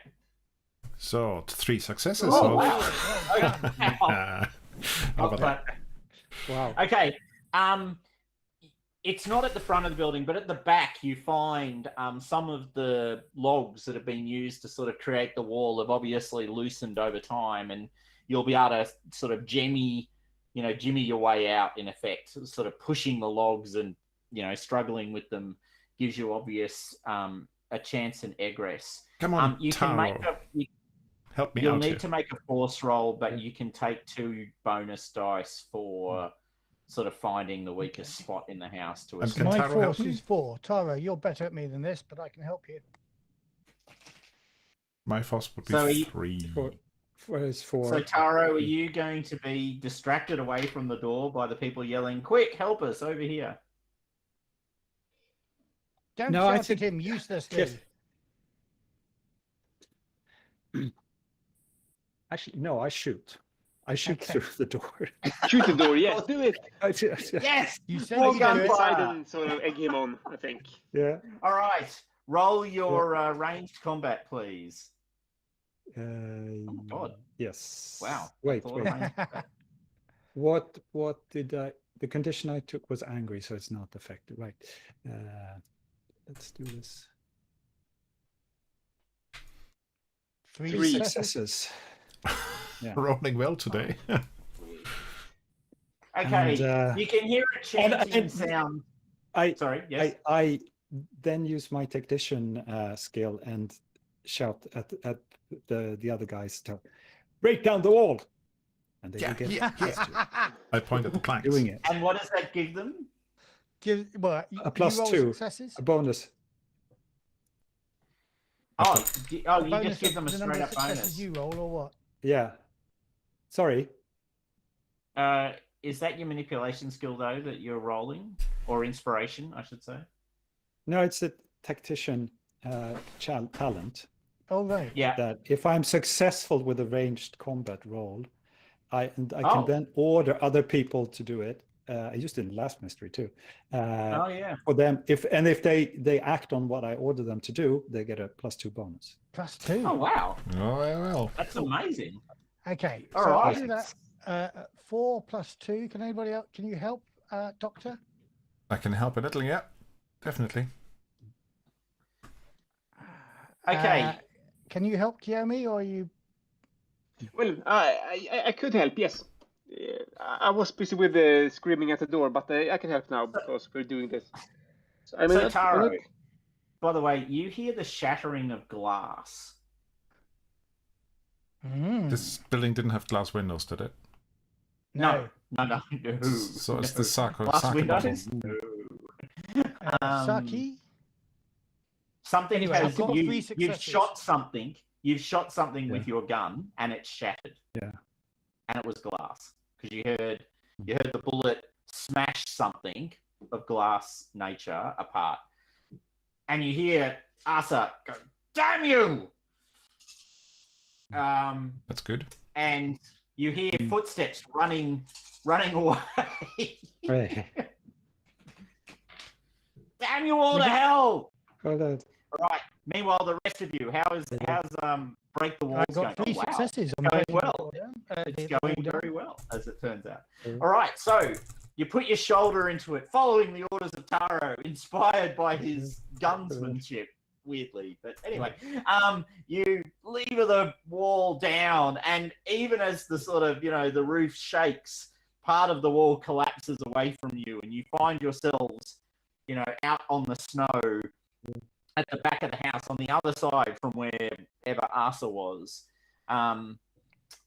So 3 successes. Oh, so... wow. How about that? Wow. Okay. It's not at the front of the building, but at the back you find some of the logs that have been used to sort of create the wall have obviously loosened over time, and you'll be able to sort of jimmy your way out, in effect, sort of pushing the logs and, struggling with them gives you obvious a chance in egress. Come on, You can Taro. Help me You'll out need here. to make a force roll, but you can take 2 bonus dice for sort of finding the weakest spot in the house to And escape. can My Taro help force me? is 4. Taro, you're better at me than this, but I can help you. My force would be So you- 3. So Taro, are you going to be distracted away from the door by the people yelling, "Quick, help us over here"? Don't No, I shout think- at him uselessly. Yes. Actually, no, I shoot. I shoot Okay. through the door. Shoot the door. Yes, do it. Yes. You said Well you Go done, do it. inside fire. and sort of egg him on, I think. Yeah. All right. Roll your ranged combat, please. God. Yes. Wow. Wait. Thought Wait. of What did I? The condition I took was angry, so it's not affected. Right. Let's do this. 3 Three. successes. Successes. Yeah. Rolling well today. Okay. And, You can hear a chanting and- sound. I Sorry. Yes. I then use my tactician skill and shout at the other guys to break down the wall, and they Yeah, will get yeah, used to I point at the planks. doing it. And what does that give them? Give what? A plus you roll 2. successes. A bonus. Oh, A you bonus just give of them a the number straight of up successes bonus. you roll, or what? Yeah. Sorry. Is that your manipulation skill though that you're rolling, or inspiration, I should say? No, it's a tactician talent Oh right. Yeah. that if I'm successful with a ranged combat roll, I can Oh. then order other people to do it. I used it in the last mystery too. Oh yeah. For them, if they act on what I order them to do, they get a +2 bonus. Plus 2. Oh wow. Oh, well. That's amazing. Okay. All so I'll right. do that. 4 plus 2. Can anybody else? Can you help Doctor? I can help a little, yeah, definitely. Okay. Can you help, Kiyomi, or are you? Well, I could help, yes. I was busy with screaming at the door, but I can help now because we're doing this. So, I mean, So Taro, by the way, you hear the shattering of glass. This building didn't have glass windows, did it? No. So it's the sake glass windows. Saki? Something Anyway, I've got 3 you've successes. shot something. You've shot something with your gun, and it shattered. Yeah. And it was glass because you heard the bullet smash something of glass nature apart, and you hear Asa go, "Damn you!" That's good. And you hear footsteps running away. Right. Damn you all to hell! Hold on. Right. Meanwhile, the rest of you, how's Break the Walls I got going? 3 successes. It's going breaking well. the wall down. It's the going wall down. very well, as it turns out. Mm. All right, so you put your shoulder into it, following the orders of Taro, inspired by his gunsmanship, weirdly. But anyway, you lever the wall down, and even as the sort of, the roof shakes, part of the wall collapses away from you, and you find yourselves, out on the snow at the back of the house on the other side from wherever Asa was.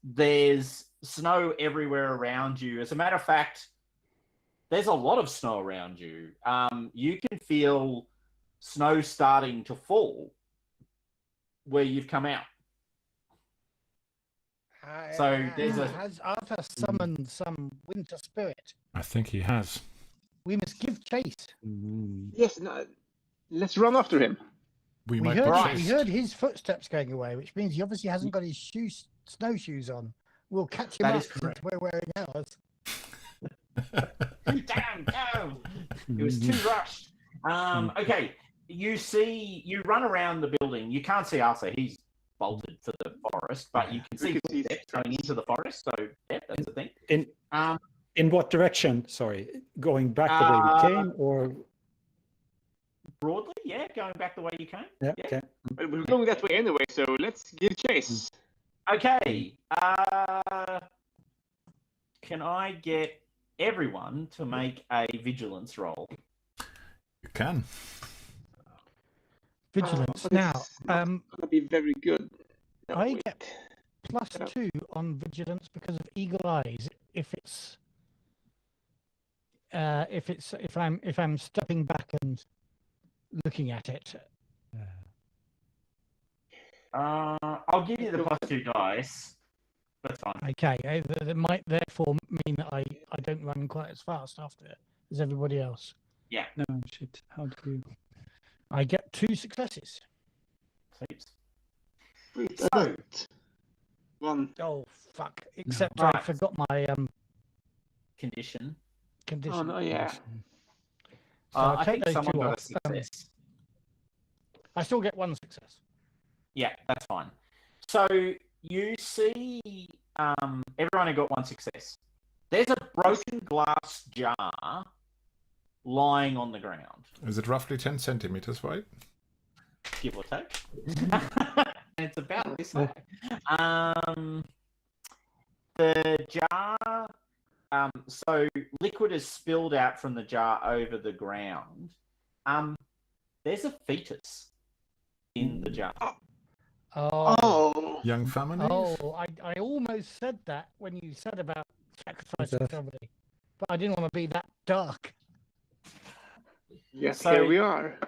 There's snow everywhere around you. As a matter of fact, there's a lot of snow around you. You can feel snow starting to fall where you've come out. So there's Has Arthur summoned some winter spirit? I think he has. We must give chase. Yes, no, let's run after him. We We might heard, be we chased. heard his footsteps going away, which means he obviously hasn't got his snowshoes on. We'll catch him That up is correct. since we're wearing ours. Damn, no! It was too rushed. Okay, you run around the building. You can't see Arthur. He's bolted to the forest, but you can see footsteps going into the forest. So yeah, that's the thing. In what direction? Sorry, going back the way we came, or Broadly, yeah, going back the way you came. yeah, okay. Well, we're going that way anyway, so let's give chase. Okay. Can I get everyone to make a vigilance roll? You can. Vigilance. But Now, it's not gonna be very good. No, I wait. get +2 on vigilance because of eagle eyes. If I'm stepping back and looking at it. I'll give you the +2 dice. That's fine. Okay, that might therefore mean that I don't run quite as fast after it as everybody else. No shit. How do you? I get 2 successes. Please. Wait, So- I don't. One. Oh fuck! Except Right. I forgot my Condition. condition. Oh no, yeah. So I'll I take think those someone 2 got a off. success. I still get 1 success. Yeah, that's fine. So you see, everyone who got 1 success. There's a broken glass jar lying on the ground, Is it roughly 10 centimeters wide? give or take. It's about this high. The jar. So liquid is spilled out from the jar over the ground. There's a fetus in the jar. Oh. Young family? Oh, I almost said that when you said about sacrificing somebody, but I didn't want to be that dark. Yes, So- here we are.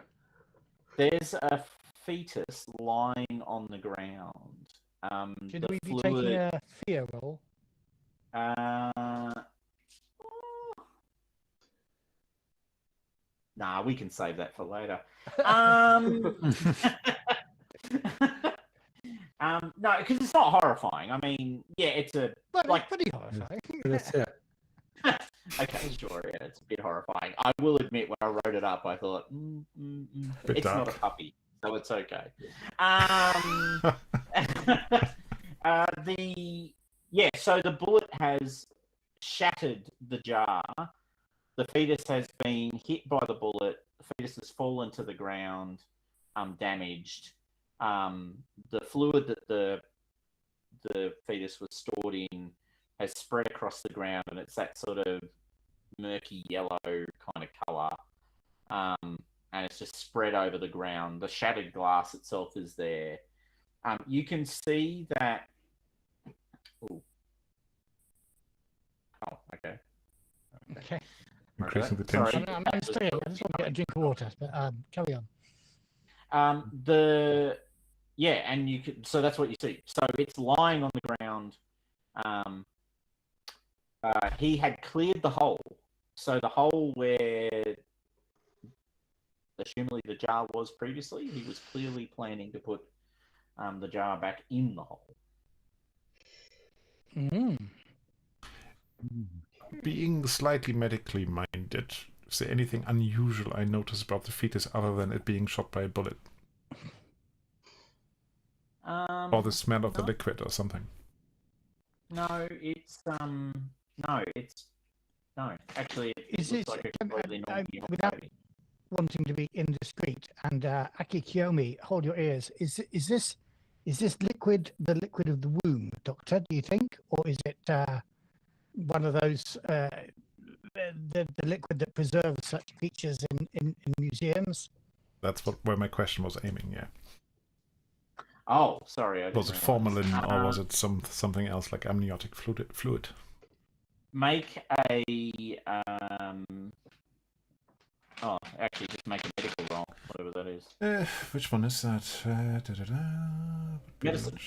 There's a fetus lying on the ground. Should the we be fluid, taking a fear roll? Nah, we can save that for later. No, because it's not horrifying. I mean, yeah, it's a But like- it's pretty horrifying. That's it. okay, sure, yeah, it's a bit horrifying. I will admit, when I wrote it up, I thought Bit it's not dark. a puppy, so it's okay. So the bullet has shattered the jar, The fetus has been hit by the bullet. The fetus has fallen to the ground, damaged. The fluid that the fetus was stored in has spread across the ground, and it's that sort of murky yellow kind of color, and it's just spread over the ground. The shattered glass itself is there. You can see that. Ooh. Oh, okay. Okay. Increasing the Sorry. tension. I'm sorry. I just want to get a drink of water, but carry on. And you can. So that's what you see. So it's lying on the ground. He had cleared the hole. So the hole where, assumably, the jar was previously, he was clearly planning to put the jar back in the hole. Being slightly medically minded, is there anything unusual I notice about the fetus other than it being shot by a bullet? Or the smell of the liquid or something? No, actually, it looks like a completely normal human without baby. wanting to be indiscreet, and Aki Kiyomi, hold your ears. Is this liquid the liquid of the womb, Doctor? Do you think, or is it one of those the liquid that preserves such features in museums? That's where my question was aiming. Yeah. Oh, sorry. Was it formalin or was it something else like amniotic fluid? Make a actually, just make a medical roll, whatever that is. Which one is that? Medicine.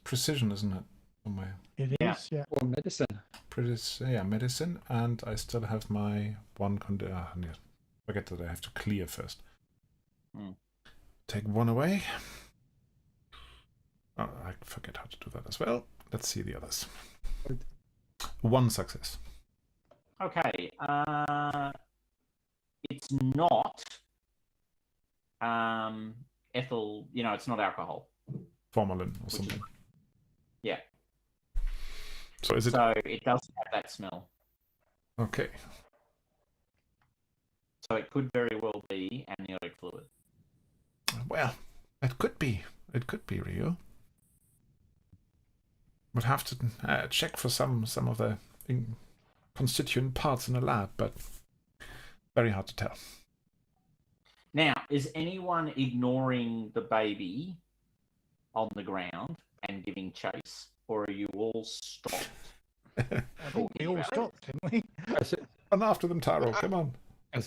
Precision, isn't it? Somewhere. It is, yeah. Or medicine. Medicine, and I still have my one forget that I have to clear first. Take one away. Oh, I forget how to do that as well. Let's see the others. One success. Okay. It's not ethyl. It's not alcohol. Formalin or something. Yeah. So is it? So it doesn't have that smell. Okay. So it could very well be amniotic fluid. Well, it could be. It could be, Rio. Would have to check for some of the constituent parts in a lab, but very hard to tell. Now, is anyone ignoring the baby on the ground and giving chase, or are you all stopped? I think we all stopped, didn't we? Run after them, Taro. Come on. I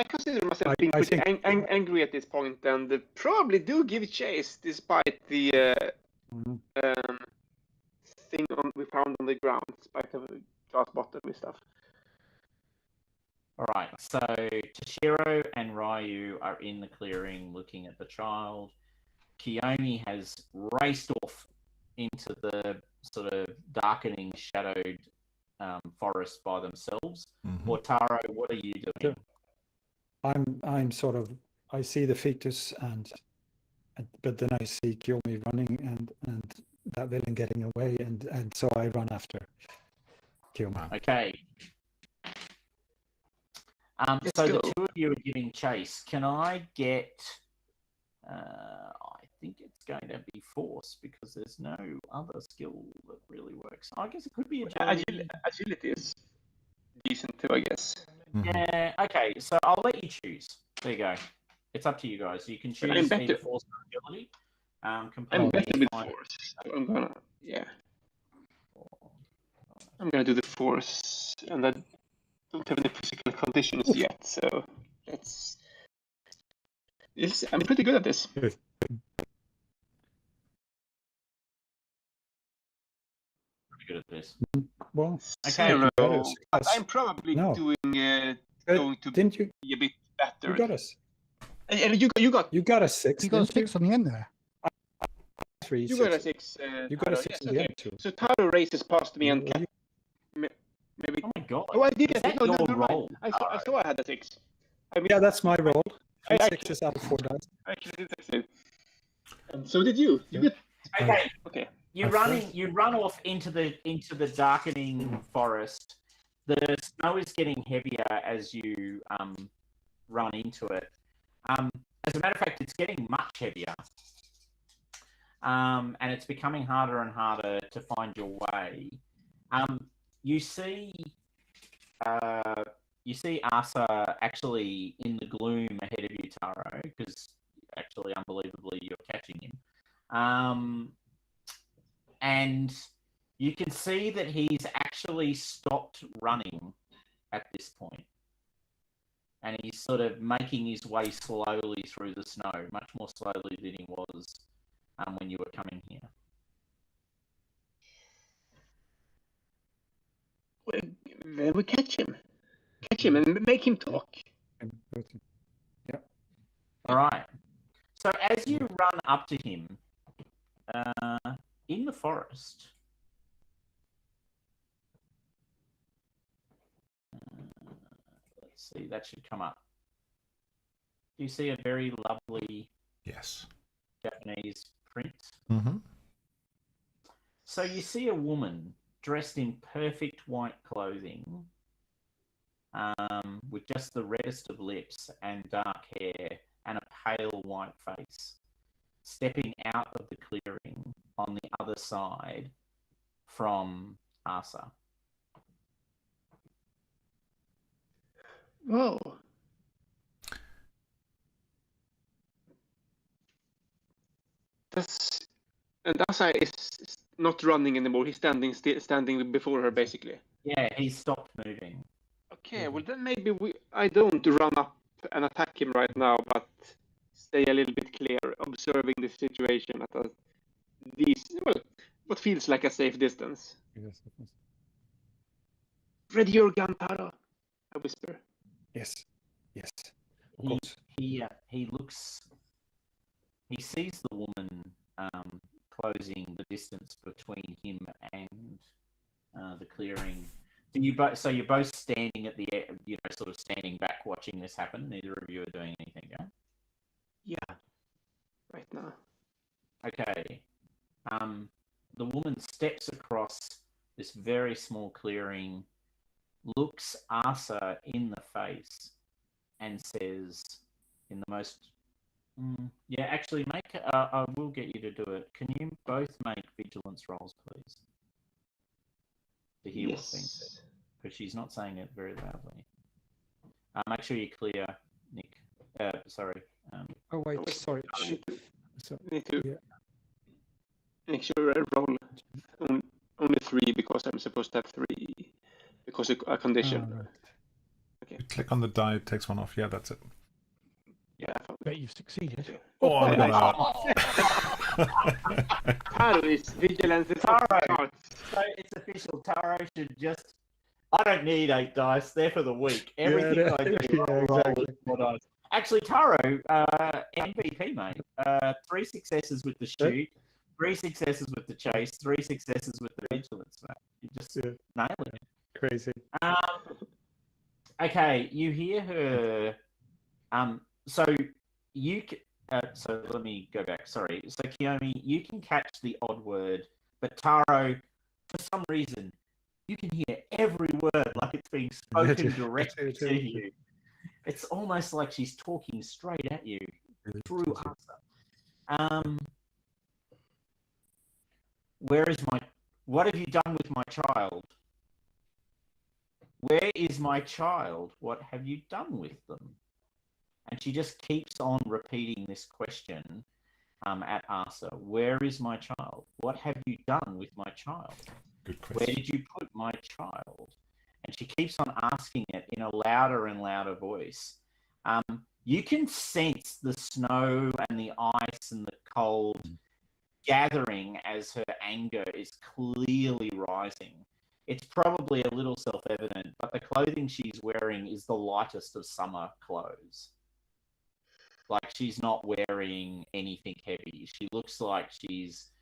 consider myself being pretty angry at this point, and probably do give chase despite the thing we found on the ground, despite the glass bottle and stuff. All right, so Toshiro and Ryu are in the clearing looking at the child. Kiyomi has raced off into the sort of darkening, shadowed forest by themselves. Taro, what are you doing? I'm sort of, I see the fetus but then I see Kiyomi running and that villain getting away, and so I run after Kiyomi. Okay. So the two of you are giving chase. Can I get? I think it's going to be force because there's no other skill that really works. I guess it could be agility. Agility is decent too, I guess. Yeah. Okay. So I'll let you choose. There you go. It's up to you guys. You can choose either force or agility. I'm better with force. So I'm gonna do the force, and I don't have any physical conditions yet, so I'm pretty good at this. Pretty good at this. Well, okay. I'm probably doing going to didn't you? be a bit better. You got us. And you got a 6. You got a 6 on the end there. 3. You got a 6. You got a 6 in the end too. So Taro races past me and maybe. Oh my god! Oh, I did. No, roll. I saw I had a 6. Yeah, that's my roll. 3 6s out of 4 dice. I actually did succeed. And so did you. You get. Okay. You run off into the darkening forest. the snow is getting heavier as you run into it. As a matter of fact, it's getting much heavier. And it's becoming harder and harder to find your way. You see Asa actually in the gloom ahead of you, Taro, because actually, unbelievably, you're catching him. And you can see that he's actually stopped running at this point. And he's sort of making his way slowly through the snow, much more slowly than he was when you were coming here. Well, then we catch him and make him talk. Yeah. All right. So as you run up to him in the forest, let's see, that should come up. Do you see a very lovely Japanese print? Mm-hmm. So you see a woman dressed in perfect white clothing, with just the reddest of lips and dark hair and a pale white face, stepping out of the clearing on the other side from Asa. Whoa. And Asa is not running anymore. He's standing before her, basically. Yeah, he's stopped moving. Okay, well then maybe I don't run up and attack him right now, but stay a little bit clear, observing the situation at what feels like a safe distance. Yes. Ready your gun, Taro, I whisper. Yes. Of course. He sees the woman closing the distance between him and the clearing. So you're both standing at the, sort of standing back watching this happen. Neither of you are doing anything, yeah? Yeah. Right now. Okay. The woman steps across this very small clearing, looks Asa in the face, and says, in the most... actually, I will get you to do it. Can you both make vigilance rolls, please? To hear what's being said. Because she's not saying it very loudly. Make sure you clear, Nick. Sorry. Oh, wait, sorry. Me too. Yeah. Make sure I roll only 3 because I'm supposed to have 3 because of a condition. Right. Okay. You click on the die, it takes one off. Yeah, that's it. Yeah. Bet you've succeeded. Oh, look at that. Taro is vigilance. Taro. So it's official. Taro should just... I don't need 8 dice. They're for the week. Everything I do, exactly. 4 dice. Actually, Taro, MVP, mate. 3 successes with the shoot, 3 successes with the chase, 3 successes with the vigilance, mate. You just nailed it. Crazy. Okay, you hear her. So let me go back. Sorry. So Kiyomi, you can catch the odd word, but Taro, for some reason, you can hear every word like it's being spoken directly to you. It's almost like she's talking straight at you through Asa. What have you done with my child? Where is my child? What have you done with them? And she just keeps on repeating this question at Asa. Where is my child? What have you done with my child? Good question. Where did you put my child? And she keeps on asking it in a louder and louder voice. You can sense the snow and the ice and the cold gathering as her anger is clearly rising. It's probably a little self-evident, but the clothing she's wearing is the lightest of summer clothes. Like, she's not wearing anything heavy. She looks like she's,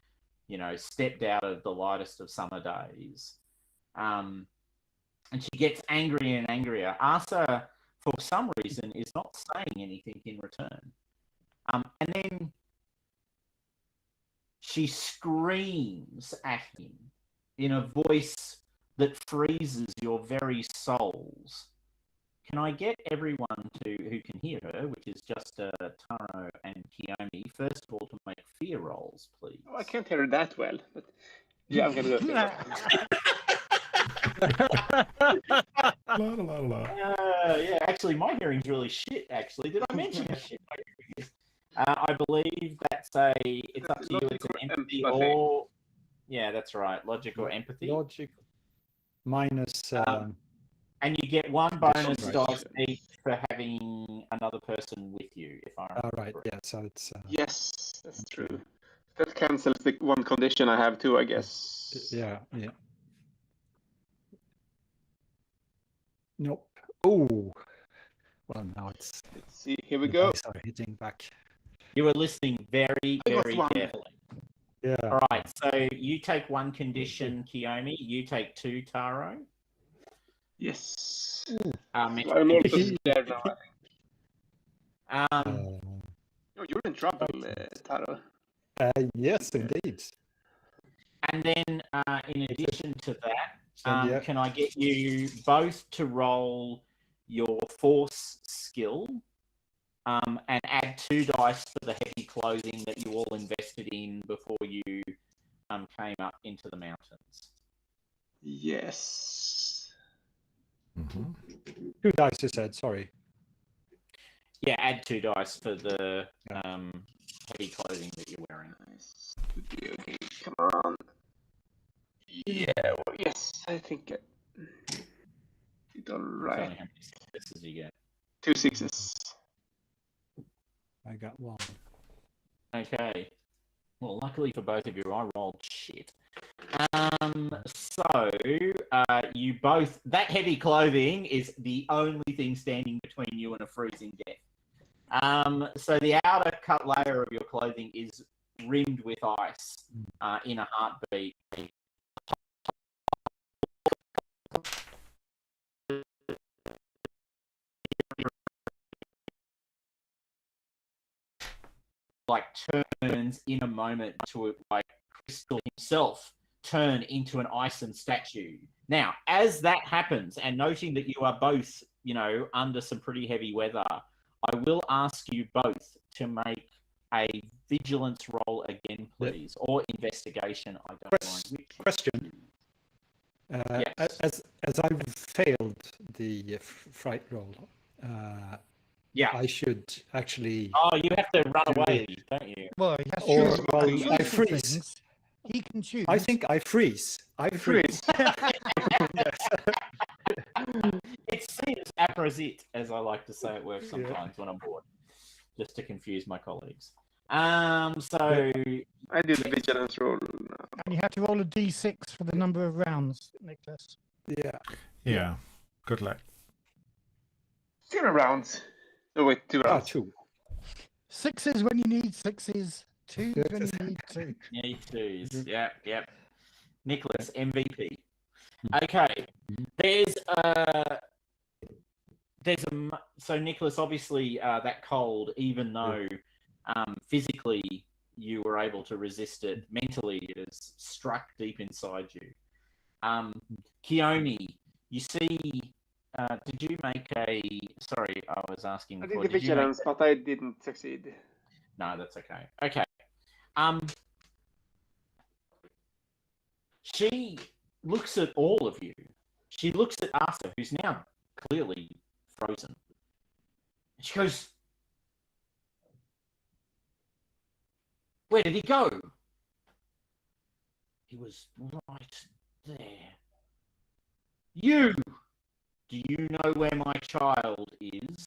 stepped out of the lightest of summer days. And she gets angrier and angrier. Asa, for some reason, is not saying anything in return. And then she screams at him in a voice that freezes your very souls. Can I get everyone who can hear her, which is just Taro and Kiyomi, first of all, to make fear rolls, please? Oh, I can't hear her that well, but yeah, I'm gonna do it. La, la, la. Yeah, actually, my hearing's really shit, actually. Did I mention how shit my hearing is? I believe it's up to you. It's an empathy or... Yeah, that's right. Logic or empathy. Logic minus... and you get one bonus Right. dice each for having another person with you, if I remember right, correctly. yeah, so it's... Yes, that's true. That cancels the one condition I have too, I guess. Yeah. Nope. Oh, well, now it's... Let's see, here we go. Dice are hitting back. You were listening very, very one. carefully. Yeah. All right, so you take one condition, Kiyomi. You take two, Taro. Yes. Um, I'm also scared now, I think. Oh, you're in trouble, Taro. Yes, indeed. and then, in addition to that, Yeah. can I get you both to roll your force skill and add 2 dice for the heavy clothing that you all invested in before you came up into the mountains? Yes. Mm-hmm. 2 dice, you said, sorry. Yeah, add 2 dice for the heavy clothing that you're wearing. Nice. Okay, come on. Yeah, well, yes, I think it's all Tell right. me how many successes you get. 2 6s. I got 1. Okay. Well, luckily for both of you, I rolled shit. So you both... That heavy clothing is the only thing standing between you and a freezing death. So the outer cut layer of your clothing is rimmed with ice in a heartbeat. Like turns in a moment to like Crystal himself turn into an Ison statue. Now, as that happens, and noting that you are both, under some pretty heavy weather, I will ask you both to make a vigilance roll again, please, or investigation. I don't mind which. Question. Yes. As I've failed the fright roll, Yeah. I should actually... Oh, you have to run away, don't you? Well, he has to Or, choose well, between I two freeze. things. He can choose. I think I freeze. I freeze. It seems apposite, as I like to say at work sometimes when I'm bored, just to confuse my colleagues. So I do the vigilance roll now. And you have to roll a d6 for the number of rounds, Nicholas. Yeah. Yeah. Good luck. 0 rounds. Oh, wait, 2 rounds. 2. 6s when you need 6s. 2s when you need 2. Yeah, 2s. Yep. Nicholas, MVP. Okay. So Nicholas, obviously that cold, even though physically you were able to resist it, mentally it has struck deep inside you. Kiyomi, you see, did you make a... Sorry, I was asking I before. did the vigilance, but I didn't succeed. No, that's okay. Okay. She looks at all of you. She looks at Arthur, who's now clearly frozen. She goes, "Where did he go?" "He was right there." "You! Do you know where my child is?"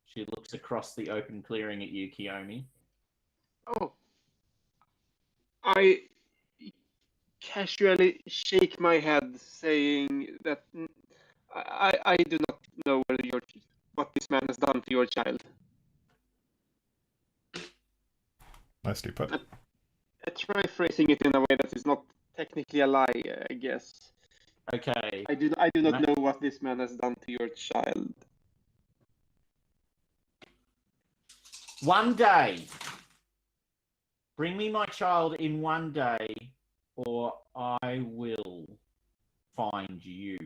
She looks across the open clearing at you, Kiyomi. Oh. I casually shake my head, saying that I do not know what this man has done to your child. Nicely put. I try phrasing it in a way that is not technically a lie, I guess. Okay. I do not know what this man has done to your child. One day. Bring me my child in one day, or I will find you.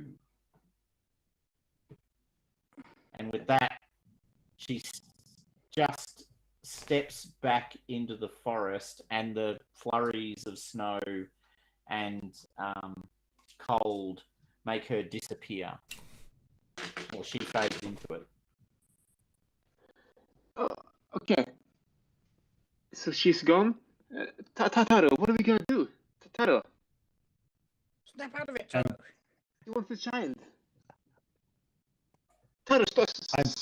And with that, she just steps back into the forest, and the flurries of snow and cold make her disappear, or she fades into it. Oh, okay. So she's gone. Taro, what are we gonna do? Taro, Snap out of it, Taro. you want the child? Taro, stop.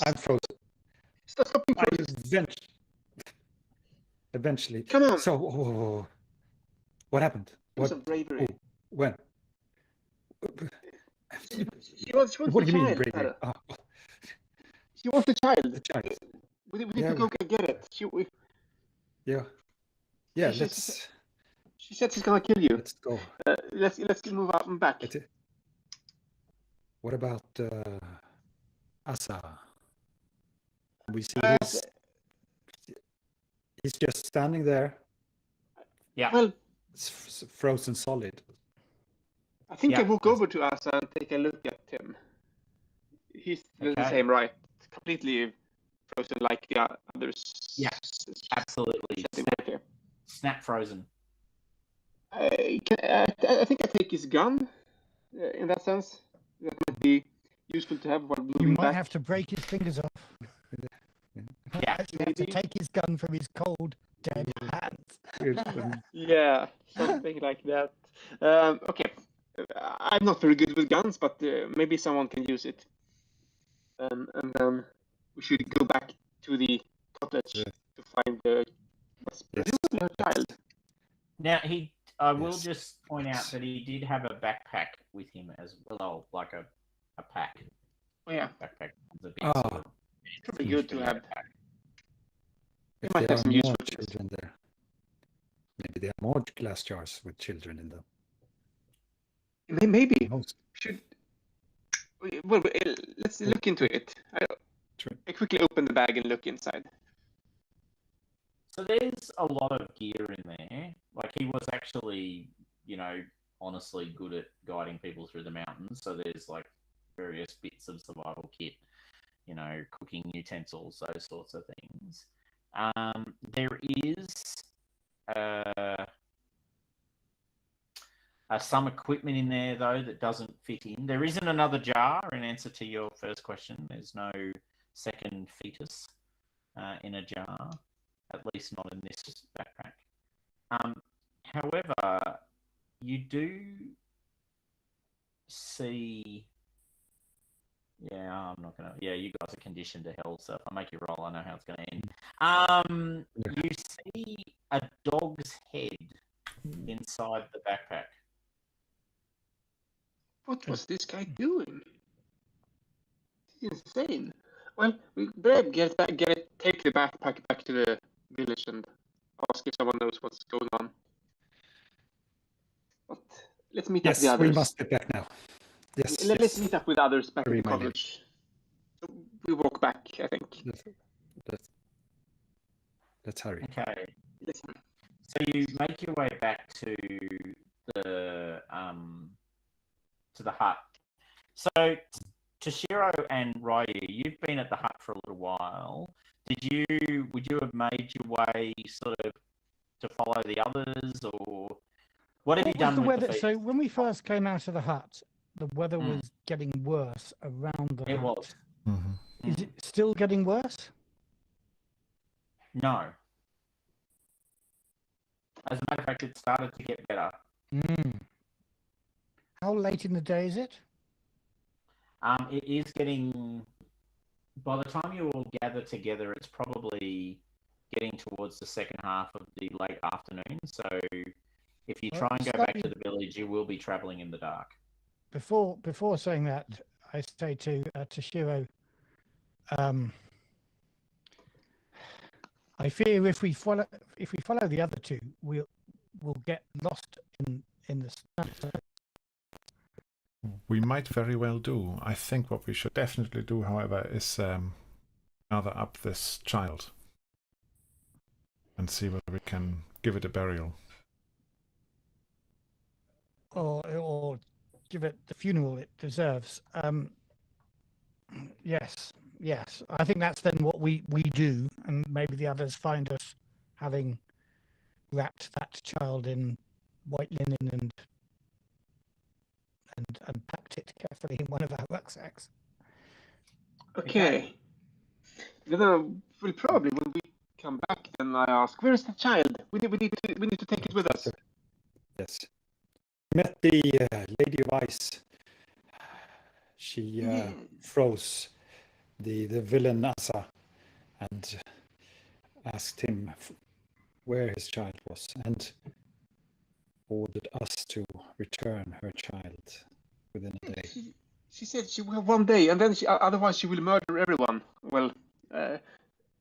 I'm frozen. Stop being frozen. Eventually. Come on. So, what happened? What? Some bravery. Oh, when? She wants What the do you mean, child, bravery? Taro. She wants the child. The child. We need to go get it. Yeah, let's... She said she's gonna kill you. Let's go. Let's move out and back. What about Asa? We see he's just standing there. Yeah. Well, it's frozen solid. I think I walk over to Asa and take a look at him. He's the same, right? Completely frozen like the others. Yeah, absolutely. Snap frozen. I think I take his gun. In that sense, that might be useful to have while moving You might back. have to break his fingers off. Yeah, you have to take his gun from his cold, dead hands. Yeah, something like that. Okay, I'm not very good with guns, but maybe someone can use it. And then we should go back to the cottage to find the presumably her child. Now I will just point out that he did have a backpack with him as well, like a pack. Oh yeah, backpack. Probably good to have. If might there have are some more useful children there. Maybe there are more glass jars with children in them. Maybe should. Well, let's look into it. I quickly open the bag and look inside. So there's a lot of gear in there. Like, he was actually, honestly good at guiding people through the mountains. So there's like various bits of survival kit, cooking utensils, those sorts of things. There is some equipment in there, though, that doesn't fit in. There isn't another jar, in answer to your first question. There's no second fetus in a jar, at least not in this backpack. However, you do see... Yeah, I'm not going to... Yeah, you guys are conditioned to hell, so if I make you roll, I know how it's going to end. You see a dog's head inside the backpack. What was this guy doing? He's insane. Well, we better take the backpack back to the village and ask if someone knows what's going on. But let's meet up with the others. Yes, we must get back now. Yes. Let's meet up with others back at in the college. So we walk back, I think. Let's hurry. Okay. So you make your way back to the hut. So Toshiro and Ryu, you've been at the hut for a little while. Would you have made your way sort of to follow the others, or what have you done with weather? the feet? So when we first came out of the hut, the weather was getting worse around the hut. It was. Is it still getting worse? No. As a matter of fact, it started to get better. How late in the day is it? It is getting... By the time you all gather together, it's probably getting towards the second half of the late afternoon. So if you try and go back to the village, you will be traveling in the dark. Before saying that, I say to Toshiro, I fear if we follow the other two, we'll get lost in the snow. We might very well do. I think what we should definitely do, however, is gather up this child and see whether we can give it a burial. Or give it the funeral it deserves. Yes. I think that's then what we do, and maybe the others find us having wrapped that child in white linen and packed it carefully in one of our rucksacks. Okay. Then we'll probably, when we come back, then I ask, where is the child? We need to take it with us. Yes. Met the Lady of Ice. She froze the villain Asa and asked him where his child was, and ordered us to return her child within a day. She said she will have 1 day, and then otherwise she will murder everyone. Well, or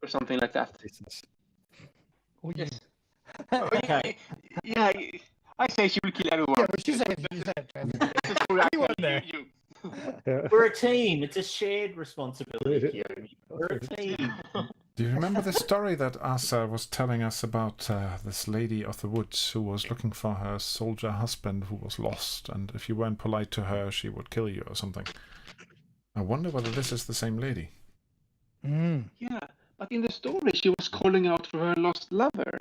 something like that. Business. Or you. Yes. Okay. Yeah, I say she will kill everyone. Yeah, but you said. Anyone there. We're a team. It's a shared responsibility. We're a team. Do you remember the story that Asa was telling us about this lady of the woods who was looking for her soldier husband who was lost, and if you weren't polite to her, she would kill you or something? I wonder whether this is the same lady. Yeah, but in the story she was calling out for her lost lover.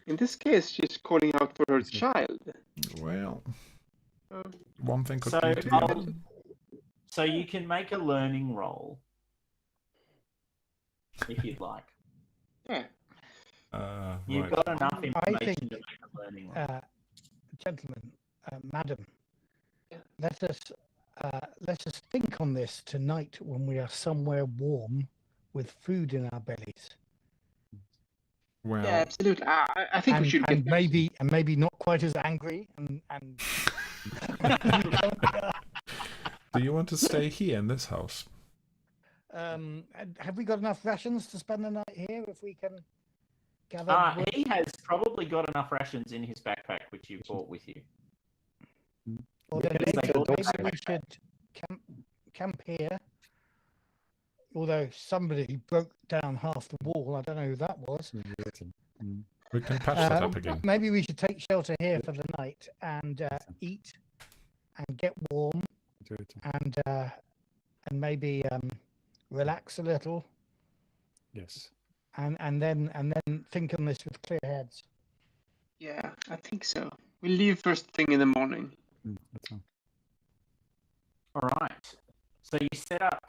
In this case, she's calling out for her child. Well, one thing could So, lead to the other. so you can make a learning roll if you'd like. Yeah. You've Right. got enough information think, to make a learning roll. Gentlemen, madam, Yeah. let us think on this tonight when we are somewhere warm with food in our bellies. Well, Yeah, absolutely. I think we should and get maybe not quite as angry and do you want to stay here in this house? have we got enough rations to spend the night here if we can gather wood? He has probably got enough rations in his backpack, which you brought with you. Or then Because they all maybe have we backpacks. should camp here. Although somebody broke down half the wall, I don't know who that was. We can patch that up again. Maybe we should take shelter here for the night and eat and get warm and maybe relax a little Yes. and then think on this with clear heads. Yeah, I think so. We'll leave first thing in the morning. That's all. All right. So you set up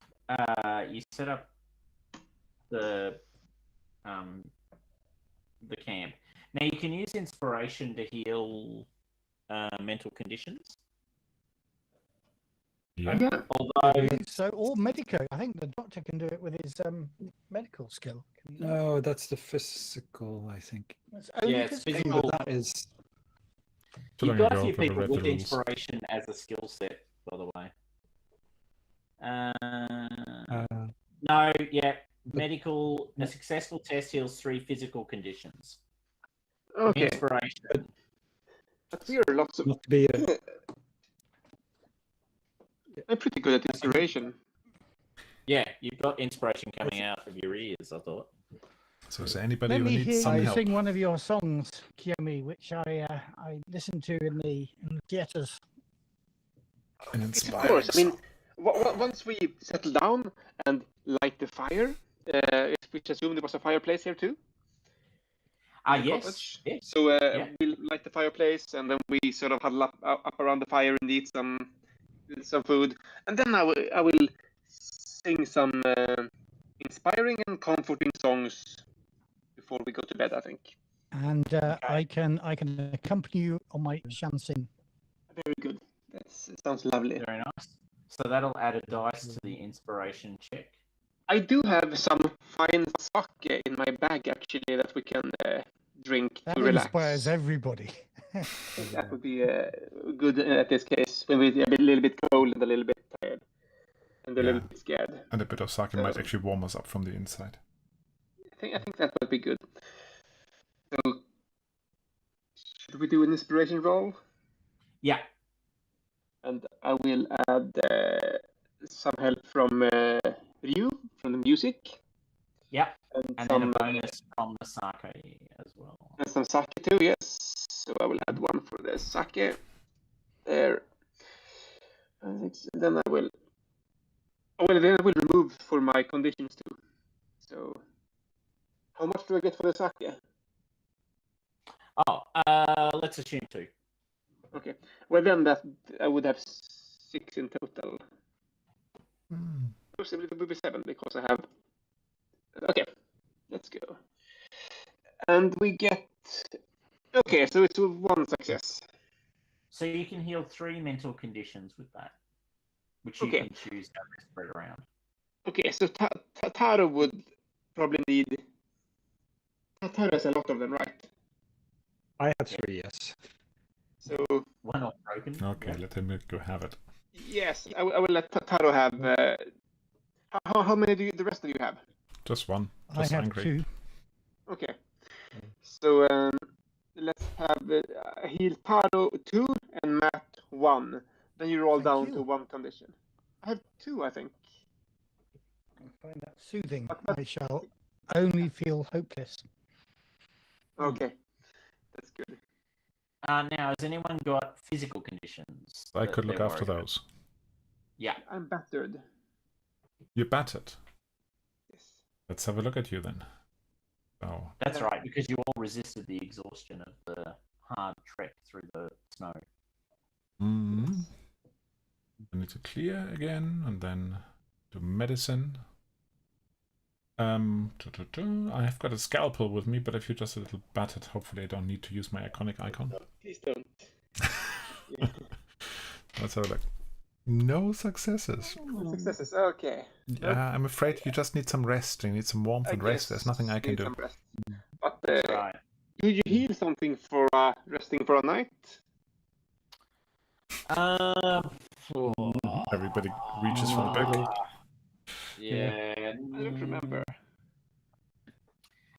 the camp. Now you can use inspiration to heal mental conditions. Yeah. Yeah. Although So, or medico. I think the doctor can do it with his medical skill. No, that's the physical, I think. That's only yeah, it's physical. physical. That is. You've Long got a ago, few I've never people read with the rules. inspiration as a skill set, by the way. No, yeah. Medical. A successful test heals 3 physical conditions. Okay. Inspiration. But we are lots of. Not to be I'm pretty good at inspiration. Yeah, you've got inspiration coming out of your ears, I thought. So is there anybody Let who me needs hear some you help? sing one of your songs, Kiyomi, which I listened to in the theatres. An Of inspiring course. I mean, song. once we settle down and light the fire, we assume there was a fireplace here too. in the Yes. cottage. Yes. So Yeah. we'll light the fireplace, and then we sort of huddle up around the fire and eat some food, and then I will sing some inspiring and comforting songs before we go to bed, I think. And I can accompany you on my shanxing. Very good. That sounds lovely. Very nice. So that'll add a dice to the inspiration check. I do have some fine sake in my bag, actually, that we can drink That to relax. inspires everybody. That would be good at this case, when we're a little bit cold and a little bit tired and a little Yeah. bit scared. And a bit of sake might actually warm us up from the inside. I think that would be good. So, should we do an inspiration roll? Yeah. And I will add some help from Ryu, from the music. Yeah. And And some, then a bonus from the sake as well. and some sake too, yes. So I will add one for the sake. There. Right. Then I will. Oh, well, then I will remove for my conditions too. So, how much do I get for the sake? Oh, let's assume 2. Okay. Well, then that I would have 6 in total. Possibly it would be 7 because I have. Okay, let's go. And we get. Okay, so it's 1 success. So you can heal 3 mental conditions with that, which you Okay. can choose how to spread around. Okay, so Taro would probably need. Taro has a lot of them, right? I have 3, yes. So. One not broken. Okay, let him go have it. Yes, I will let Taro have. How many do the rest of you have? Just 1. I Just have angry. 2. Okay. So let's have heal Taro 2 and Matt 1. Then you roll Thank down you. to 1 condition. I have 2, I think. I find that soothing. But- I shall only feel hopeless. Okay, that's good. Now, has anyone got physical conditions? I that could look they're after worried about? those. Yeah. I'm battered. You're battered. Yes. Let's have a look at you then. Oh, That's right, because you all resisted the exhaustion of the hard trek through the snow. I need to clear again and then do medicine. I have got a scalpel with me, but if you're just a little battered, hopefully I don't need to use my iconic icon. No, please don't. Let's have a look. No successes. Successes. Okay. Yeah, I'm afraid you just need some rest. You need some warmth and rest. There's nothing I can need do. some rest. But That's right. do you heal something for resting for a night? Everybody reaches for the book. Yeah. I don't remember.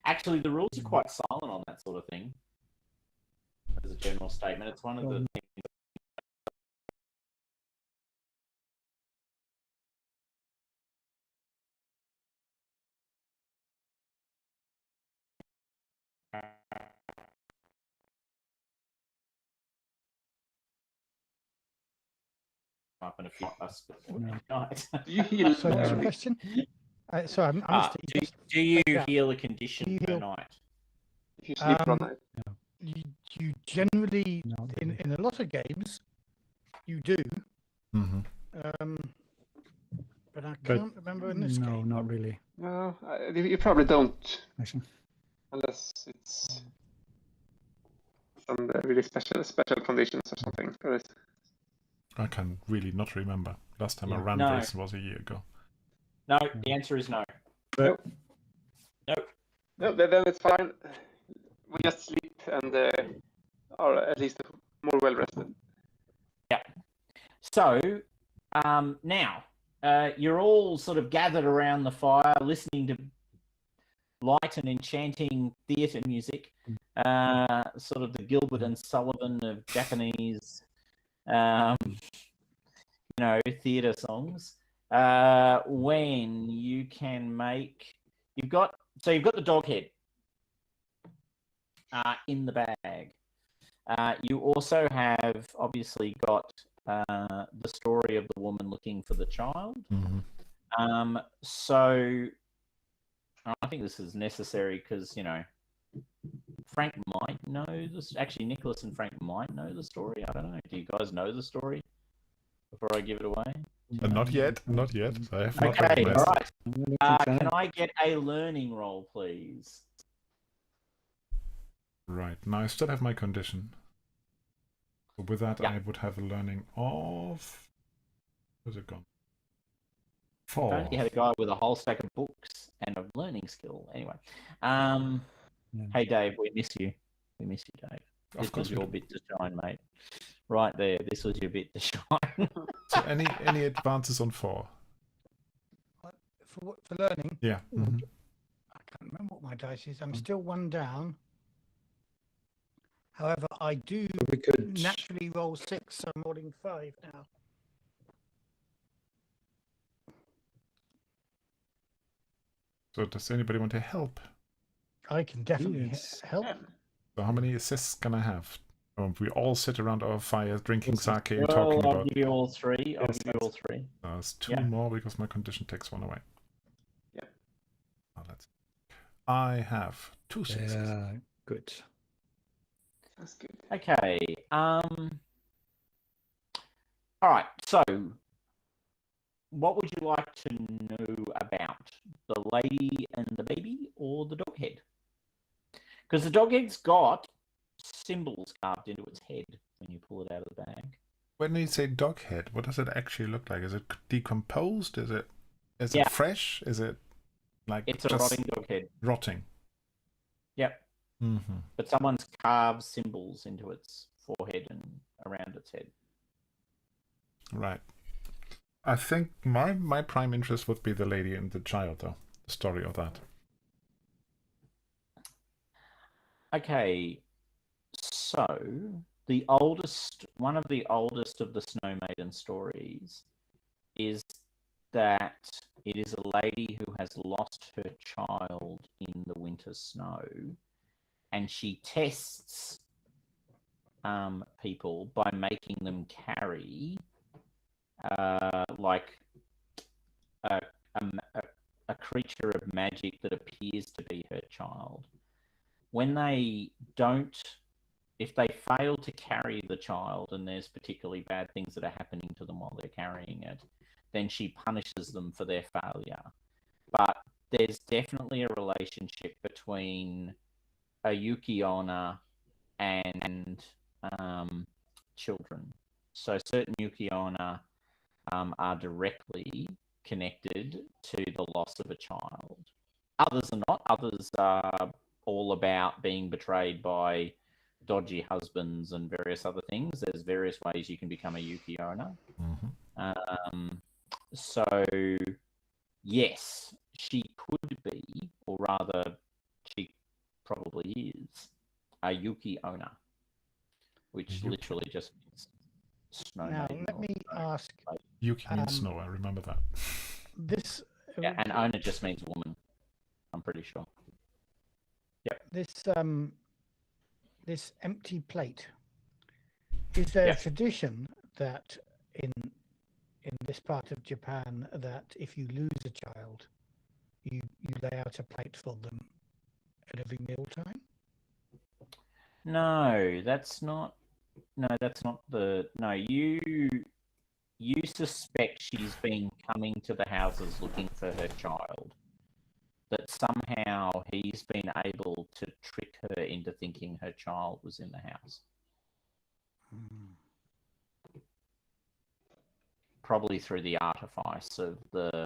Actually, the rules are quite silent on that sort of thing. As a general statement, it's one of the things. Up in a few us night. Do you heal? So what's your question? Sorry, I missed it. Do you Yeah. heal a condition Do you per heal- night? If you sleep for a night? You generally, No, in a lot of games, you do. But I can't remember in this no, game. not really. No, you probably don't, Actually, unless it's some really special conditions or something. I can really not remember. Last time I ran No. Vaesen was a year ago. No, the answer is no. No, Nope. then it's fine. We just sleep and are at least more well rested. So, now, you're all sort of gathered around the fire, listening to light and enchanting theatre music, sort of the Gilbert and Sullivan of Japanese, theatre songs. When you can make, you've got the dog head in the bag. You also have obviously got the story of the woman looking for the child. So I think this is necessary because, Frank might know this. Actually, Nicholas and Frank might know the story. I don't know. Do you guys know the story before I give it away? Not yet. I have not Okay, recognized all it. right. Can I get a learning roll, please? Right, now I still have my condition. So with that, I would have a learning of... Where's it gone? 4. You had a guy with a whole stack of books and a learning skill. Anyway, Hey Dave, we miss you. We miss you, Dave. This Of course was we your do. bit to shine, mate. Right there. This was your bit to shine. So any advances on 4? For learning, Yeah. I can't remember what my dice is. I'm still 1 down. However, I do we could. naturally roll 6, so I'm rolling 5 now. So does anybody want to help? I can definitely Yes. help. So how many assists can I have? We all sit around our fire drinking sake and Well, talking I'll about. give you all three. I'll Yes, give you all three. There's two more because my condition takes one away. Yeah. I have 2 6s. Yeah, good. That's good. Okay. All right. So, what would you like to know about the lady and the baby, or the dog head? Because the dog head's got symbols carved into its head when you pull it out of the bag. When you say dog head, what does it actually look like? Is it decomposed? Is it Yeah. fresh? Is it like It's a just rotting dog head. rotting? Yep. Mm-hmm. But someone's carved symbols into its forehead and around its head. Right. I think my prime interest would be the lady and the child, though. The story of that. Okay. So, one of the oldest of the Snow Maiden stories is that it is a lady who has lost her child in the winter snow, and she tests people by making them carry like a creature of magic that appears to be her child. When they don't, if they fail to carry the child and there's particularly bad things that are happening to them while they're carrying it, then she punishes them for their failure. But there's definitely a relationship between a Yuki Onna and children. So certain Yuki Onna are directly connected to the loss of a child. Others are not. Others are all about being betrayed by dodgy husbands and various other things. There's various ways you can become a Yuki Onna. Mm-hmm. So, yes, she could be, or rather, she probably is, a Yuki Onna, which literally just means snow Now, maiden. let me ask. Yuki means snow. I remember that. This. Yeah, and Onna just means woman. I'm pretty sure. Yep. This empty plate. Is there a tradition that in this part of Japan that if you lose a child, you lay out a plate for them at every mealtime? No, that's not. No, that's not the. No, you suspect she's been coming to the houses looking for her child. That somehow he's been able to trick her into thinking her child was in the house. Probably through the artifice of the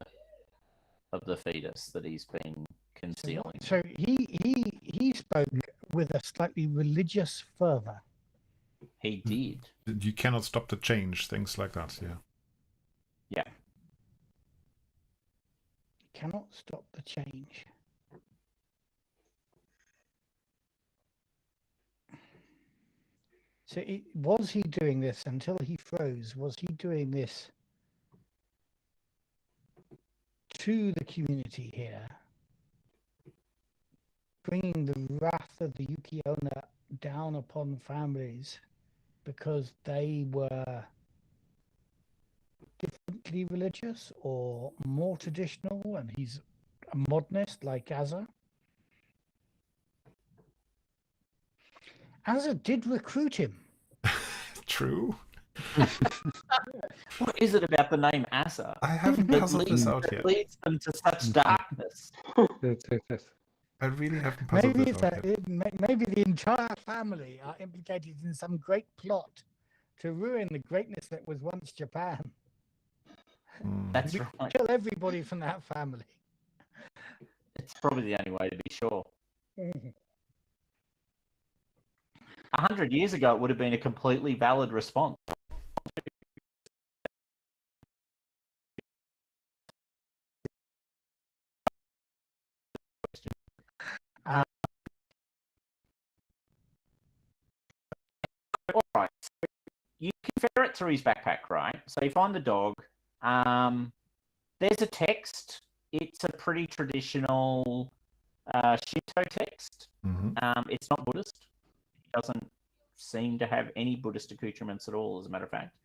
fetus that he's been concealing. So he spoke with a slightly religious fervor. He did. You cannot stop the change, things like that, yeah. Yeah. Cannot stop the change. So was he doing this until he froze? Was he doing this to the community here, bringing the wrath of the Yuki Onna down upon families because they were differently religious or more traditional, and he's a modernist like Azza? Azza did recruit him. True. What is it about the name Asa I haven't puzzled this out that yet. leads them to such darkness? Yes. I really haven't puzzled Maybe this out yet. maybe the entire family are implicated in some great plot to ruin the greatness that was once Japan. That's right. Kill everybody from that family. It's probably the only way to be sure. 100 years ago, it would have been a completely valid response. All right. So you can ferret through his backpack, right? So you find the dog. There's a text. It's a pretty traditional Shinto text. Mm-hmm. It's not Buddhist. It doesn't seem to have any Buddhist accoutrements at all, as a matter of fact.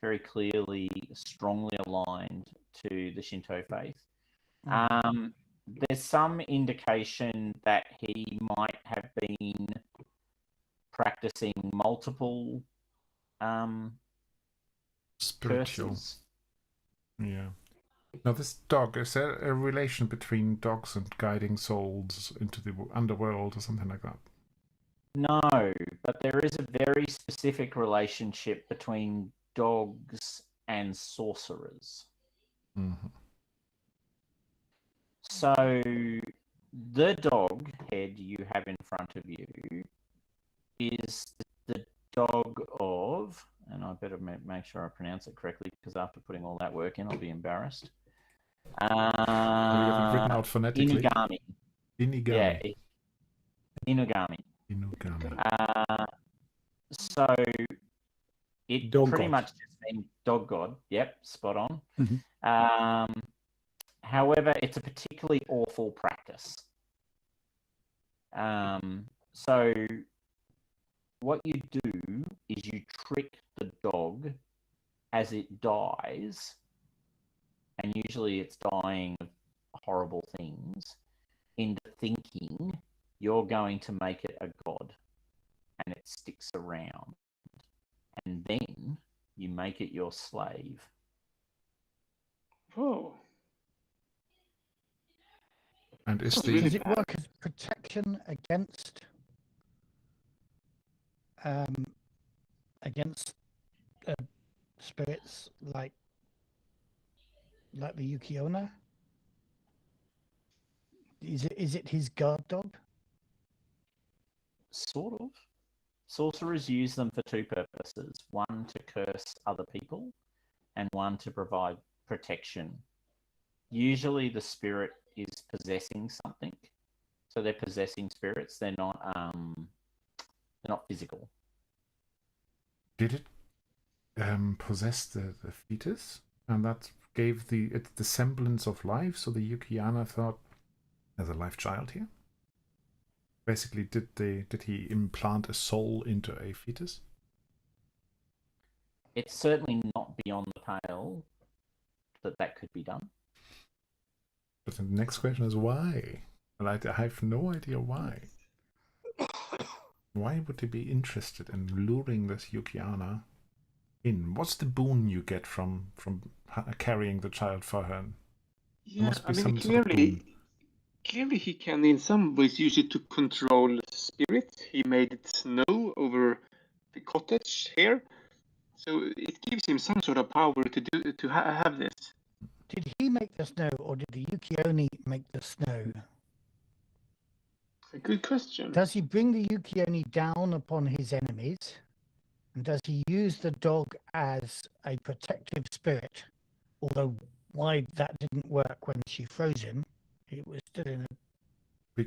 Very clearly, strongly aligned to the Shinto faith. There's some indication that he might have been practicing multiple spiritual curses. Yeah. Now, this dog, is there a relation between dogs and guiding souls into the underworld or something like that? No, but there is a very specific relationship between dogs and sorcerers. Mm-hmm. So the dog head you have in front of you is the dog of, and I better make sure I pronounce it correctly, because after putting all that work in, I'll be embarrassed. You have it written out phonetically. Inugami. Inugami. Yeah, Inugami. Inugami. So it Dog pretty god. much just means dog god. Yep, spot on. Mhm. However, it's a particularly awful practice. So what you do is you trick the dog as it dies, and usually it's dying of horrible things, into thinking you're going to make it a god, and it sticks around. And then you make it your slave. Oh. And is Sounds the really Does it work as protection against spirits like the Yuki-onna? Is it his guard dog? Sort of. Sorcerers use them for two purposes. One, to curse other people, and one to provide protection. Usually the spirit is possessing something. So they're possessing spirits. They're not physical. did it possess the fetus, and that gave it the semblance of life? So the Yuki-onna thought, "There's a live child here." Basically, did he implant a soul into a fetus? It's certainly not beyond the pale that could be done. But the next question is why? And I have no idea why. Why would they be interested in luring this Yuki-onna in? What's the boon you get from carrying the child for her? Yeah, must be I mean, some sort of boon. clearly he can in some ways use it to control spirits. He made it snow over the cottage here, so it gives him some sort of power to have this. Did he make the snow, or did the Yuki-oni make the snow? A good question. Does he bring the Yuki-oni down upon his enemies? And does he use the dog as a protective spirit? Although why that didn't work when she froze him, it was still in a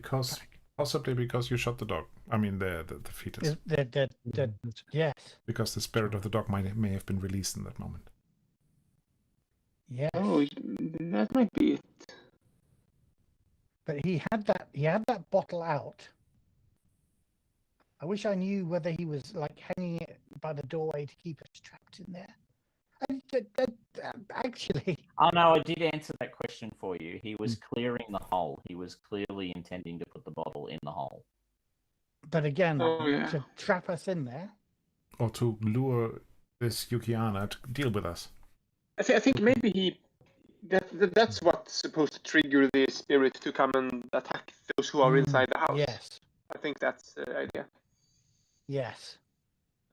Possibly because you shot the dog. I mean the fetus. yes. Because the spirit of the dog may have been released in that moment. Yes. Oh, that might be it. But he had that bottle out. I wish I knew whether he was like hanging it by the doorway to keep us trapped in there. Actually. Oh no, I did answer that question for you. He was clearing the hole. He was clearly intending to put the bottle in the hole. But again, to trap us in there. Or to lure this Yuki-onna to deal with us. I think maybe that's what's supposed to trigger the spirit to come and attack those who are inside the house. Yes. I think that's the idea. Yes.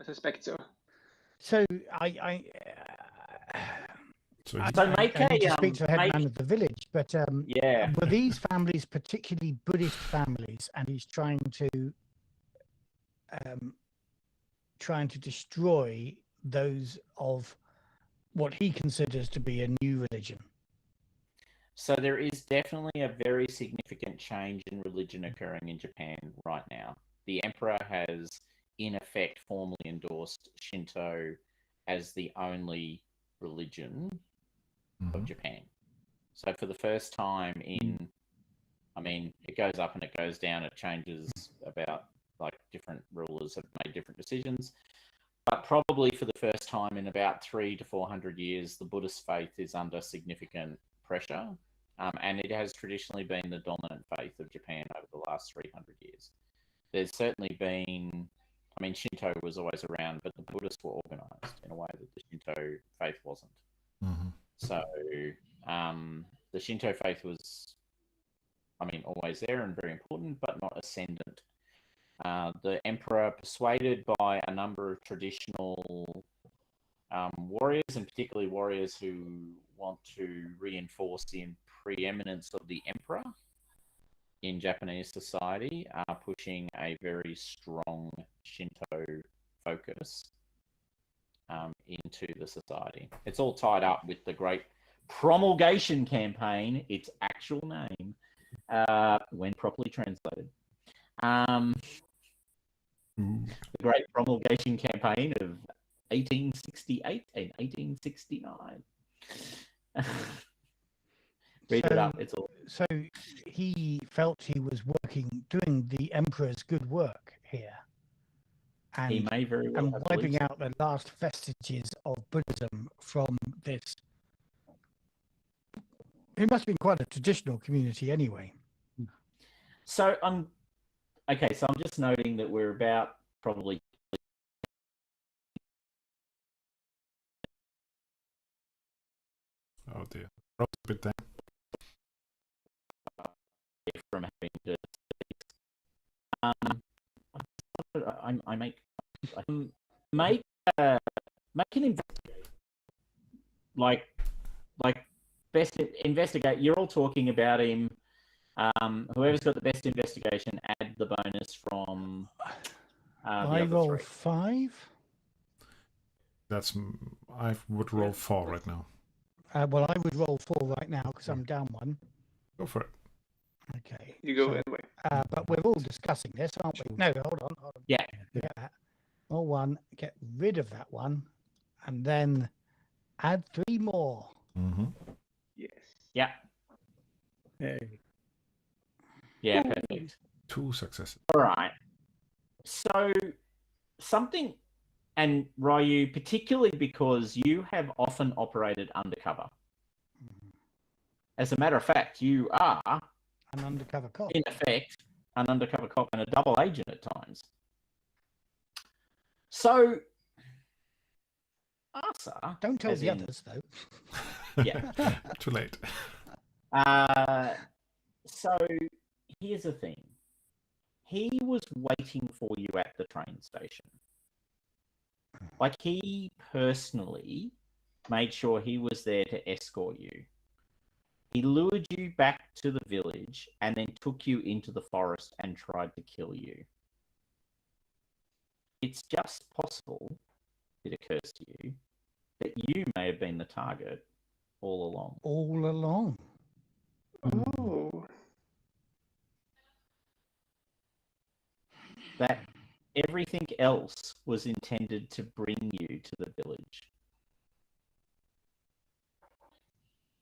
I suspect so. So So I make need to a speak to the head man of the village, but yeah. were these families particularly Buddhist families, and he's trying to destroy those of what he considers to be a new religion? So there is definitely a very significant change in religion occurring in Japan right now. The emperor has, in effect, formally endorsed Shinto as the only religion of Japan. So for the first time it goes up and it goes down, it changes about like different rulers have made different decisions. But probably for the first time in about 300 to 400 years, the Buddhist faith is under significant pressure. And it has traditionally been the dominant faith of Japan over the last 300 years. There's certainly been, I mean, Shinto was always around, but the Buddhists were organized in a way that the Shinto faith wasn't. Mm-hmm. So the Shinto faith was, I mean, always there and very important, but not ascendant. The emperor, persuaded by a number of traditional warriors, and particularly warriors who want to reinforce the preeminence of the emperor in Japanese society, are pushing a very strong Shinto focus into the society. It's all tied up with the great promulgation campaign, its actual name, when properly translated. The Great Promulgation Campaign of 1868 and 1869. Read it up. It's all. So he felt he was doing the emperor's good work here, and He may very well and have wiping believed out the last vestiges of Buddhism from this. It must have been quite a traditional community anyway. So okay. So I'm just noting that we're about probably. Oh dear. Rob's a bit down. From having to. I make an investigate. Like best investigate. You're all talking about him. Whoever's got the best investigation, add the bonus from. I roll 5. I would roll 4 right now. Well, I would roll 4 right now because I'm down 1. Go for it. Okay. You go anyway. But we're all discussing this, aren't we? No, hold on. Yeah. Roll 1, get rid of that one, and then add 3 more. Mm-hmm. Yes. Yeah. Hey. Yeah. Perfect. 2 successes. All right. So something, and Ryu, particularly because you have often operated undercover. As a matter of fact, you are, An undercover cop. in effect, an undercover cop and a double agent at times. So, Asa... Don't tell as the in- others, though. Yeah. Too late. So, here's the thing. He was waiting for you at the train station. Like, he personally made sure he was there to escort you. He lured you back to the village and then took you into the forest and tried to kill you. It's just possible, it occurs to you, that you may have been the target all along. All along. Oh. That everything else was intended to bring you to the village.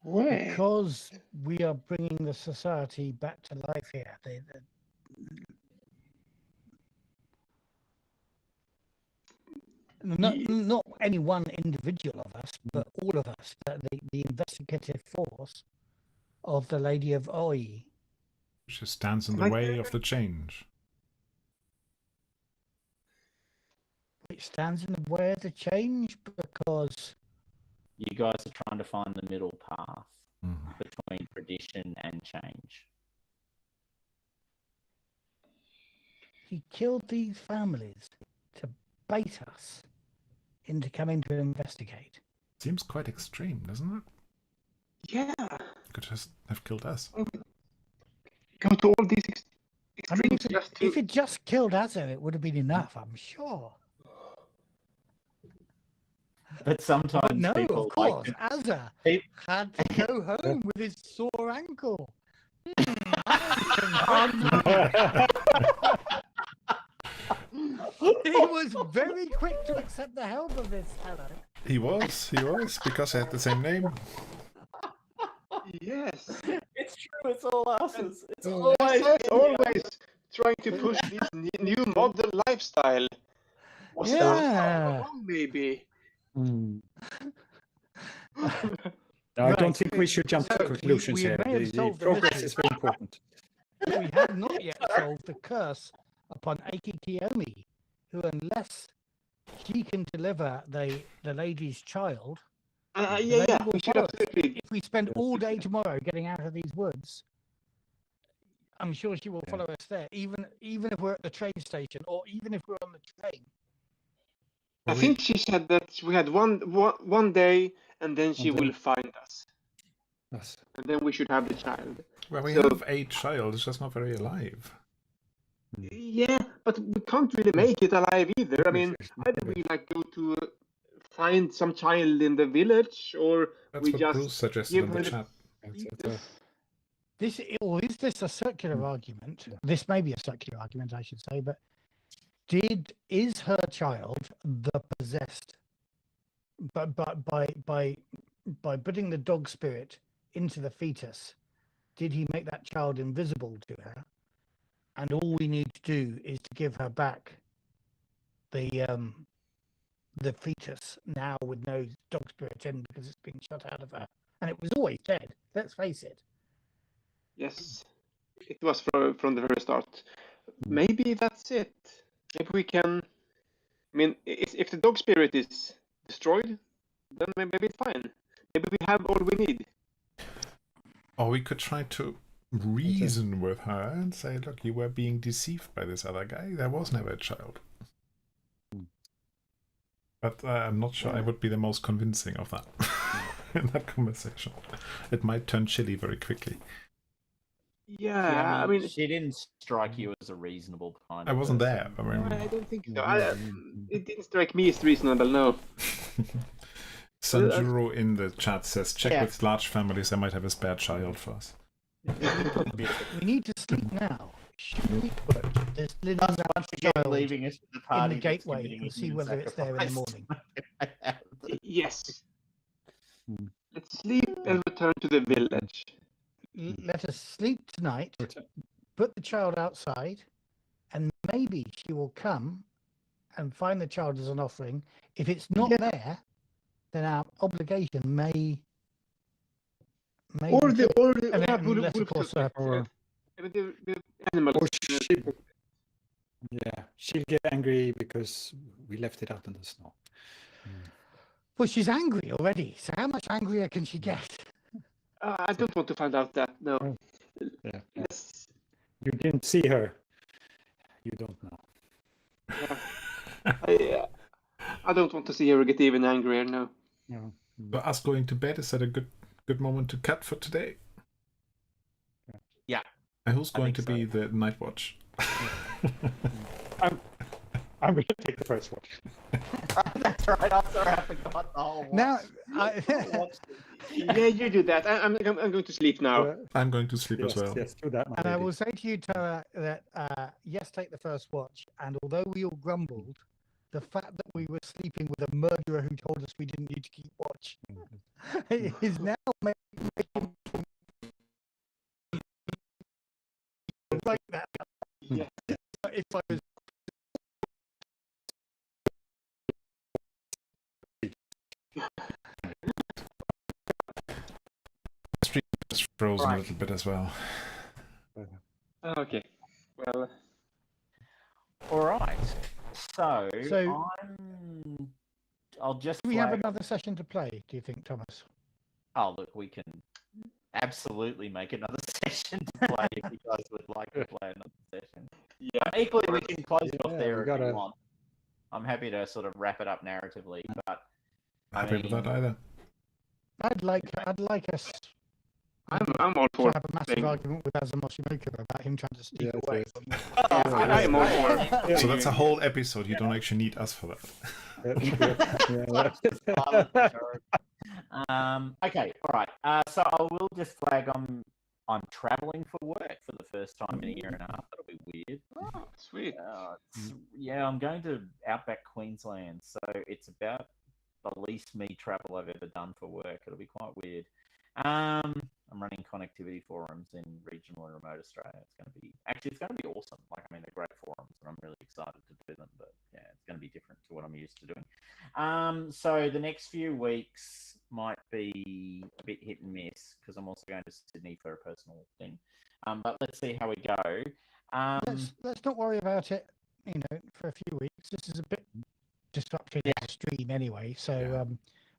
Way. Because we are bringing the society back to life here. Not any one individual of us, but all of us. The investigative force of the Lady of Oi. Which just stands in the way of the change. It stands in the way of the change because You guys are trying to find the middle path Mm-hmm. between tradition and change. he killed these families to bait us into coming to investigate. Seems quite extreme, doesn't it? Yeah. Could just have killed us. Go to all these I mean, extremes just to... if it just killed Azza, it would have been enough, I'm sure. But sometimes But no, people of course, like to- Azza Pe- had to go home with his sore ankle. He was very quick to accept the help of this fellow. He was, because I had the same name. Yes. It's true. It's all asses. It's Yes, always yes, always trying to push this new modern lifestyle. Was it us all along, maybe? I don't think we should jump to conclusions we here. may have The solved the progress mystery. is very important. But we have not yet solved the curse upon Akikiomi, who, unless she can deliver the lady's child, Yeah, we should absolutely. if we spend all day tomorrow getting out of these woods, I'm sure she will follow us there, even if we're at the train station or even if we're on the train. I think she said that we had one day, and then she will find us. Yes. And then we should have the child. Well, we have a child. It's just not very alive. Yeah, but we can't really make it alive either. I mean, either we like go to find some child in the village, or That's we what just Bruce suggested give in her the the. chat. Is this a circular argument? This may be a circular argument, I should say, but is her child the possessed? But by putting the dog spirit into the fetus, did he make that child invisible to her? And all we need to do is to give her back the fetus now with no dog spirit in, because it's been shut out of her, and it was always dead. Let's face it. Yes, it was from the very start. Maybe that's it. Maybe we can. I mean, if the dog spirit is destroyed, then maybe it's fine. Maybe we have all we need. Or we could try to reason with her and say, look, you were being deceived by this other guy. There was never a child. But I'm not sure I would be the most convincing of that in that conversation. It might turn chilly very quickly. Yeah, I mean, she didn't strike you as a reasonable kind. I wasn't person. there. I mean, I don't think so. It didn't strike me as reasonable, no. Sanjuro in the chat says, check with large families, they might have a spare child for us. We need to sleep now. Should we put this little child leaving us the party in the gateway and see whether it's there in the morning? Yes. Let's sleep and return to the village. Let us sleep tonight, put the child outside, and maybe she will come and find the child as an offering. If it's not there, then our obligation may or the animals. She'll get angry because we left it out in the snow. Well, she's angry already, so how much angrier can she get? I don't want to find out that, no. Yeah. Yes. You didn't see her. You don't know. Yeah. I don't want to see her get even angrier, no. So us going to bed, is that a good moment to cut for today? Yeah. And who's going to be the night watch? I'm going to take the first watch. That's right. I'm sorry, I forgot the whole watch. Now, yeah, you do that. I'm going to sleep now. I'm going to sleep as well. Yes, do that. And I will say to you, Tara, that yes, take the first watch. And although we all grumbled, the fact that we were sleeping with a murderer who told us we didn't need to keep watch is now making like that. Yeah. If I was Stream is frozen a little bit as well. Okay. Well. All right. So I'll just. Do we have another session to play, do you think, Thomas? Oh, look, we can absolutely make another session to play if you guys would like to play another session. Yeah. Equally, we can close it off there if you want. I'm happy to sort of wrap it up narratively, but happy with that either. I'd like us. I'm all for to have a massive argument with Azamoshimoku about him trying to sneak away. I'm all for it. So that's a whole episode. You don't actually need us for that. Okay, all right. So I will just flag I'm traveling for work for the first time in a year and a half. That'll be weird. Oh, sweet. Yeah, I'm going to Outback Queensland, so it's about the least me travel I've ever done for work. It'll be quite weird. I'm I'm running connectivity forums in regional and remote Australia. It's going to be awesome. Like, I mean, they're great forums, and I'm really excited to do them. But yeah, it's going to be different to what I'm used to doing. So the next few weeks might be a bit hit and miss because I'm also going to Sydney for a personal thing. But let's see how we go. Let's not worry about it. You know, for a few weeks. This is a bit disrupting the stream anyway. So,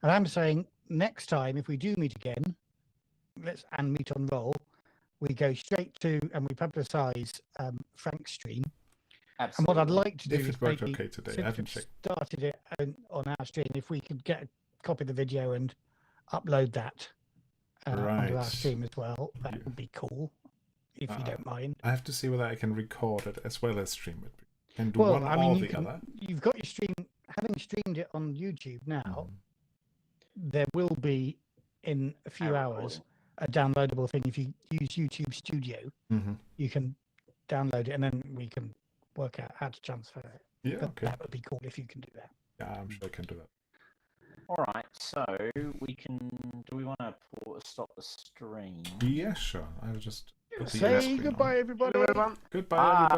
and I'm saying next time if we do meet again, and meet on Roll, we go straight to and we publicise Frank's stream. Absolutely. And what I'd like to do If is it worked maybe, okay today, I since haven't we've checked. started it on our stream, if we could get a copy of the video and upload that onto our Right. stream as well, that would be cool. If you don't mind. I have to see whether I can record it as well as stream it. Can do Well, one I mean, or you the other. you've got your stream. Having streamed it on YouTube now, there will be in a few hours a downloadable thing. If you use YouTube Studio, you can download it, and then we can work out how to transfer it. Yeah, But okay. that would be cool if you can do that. Yeah, I'm sure I can do that. All right, so we can. Do we want to stop the stream? Yeah, sure. I'll just put the Say screen goodbye, on. everybody. Hello, everyone. Goodbye,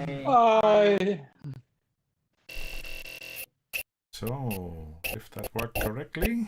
everybody. Bye. Bye. So, if that worked correctly,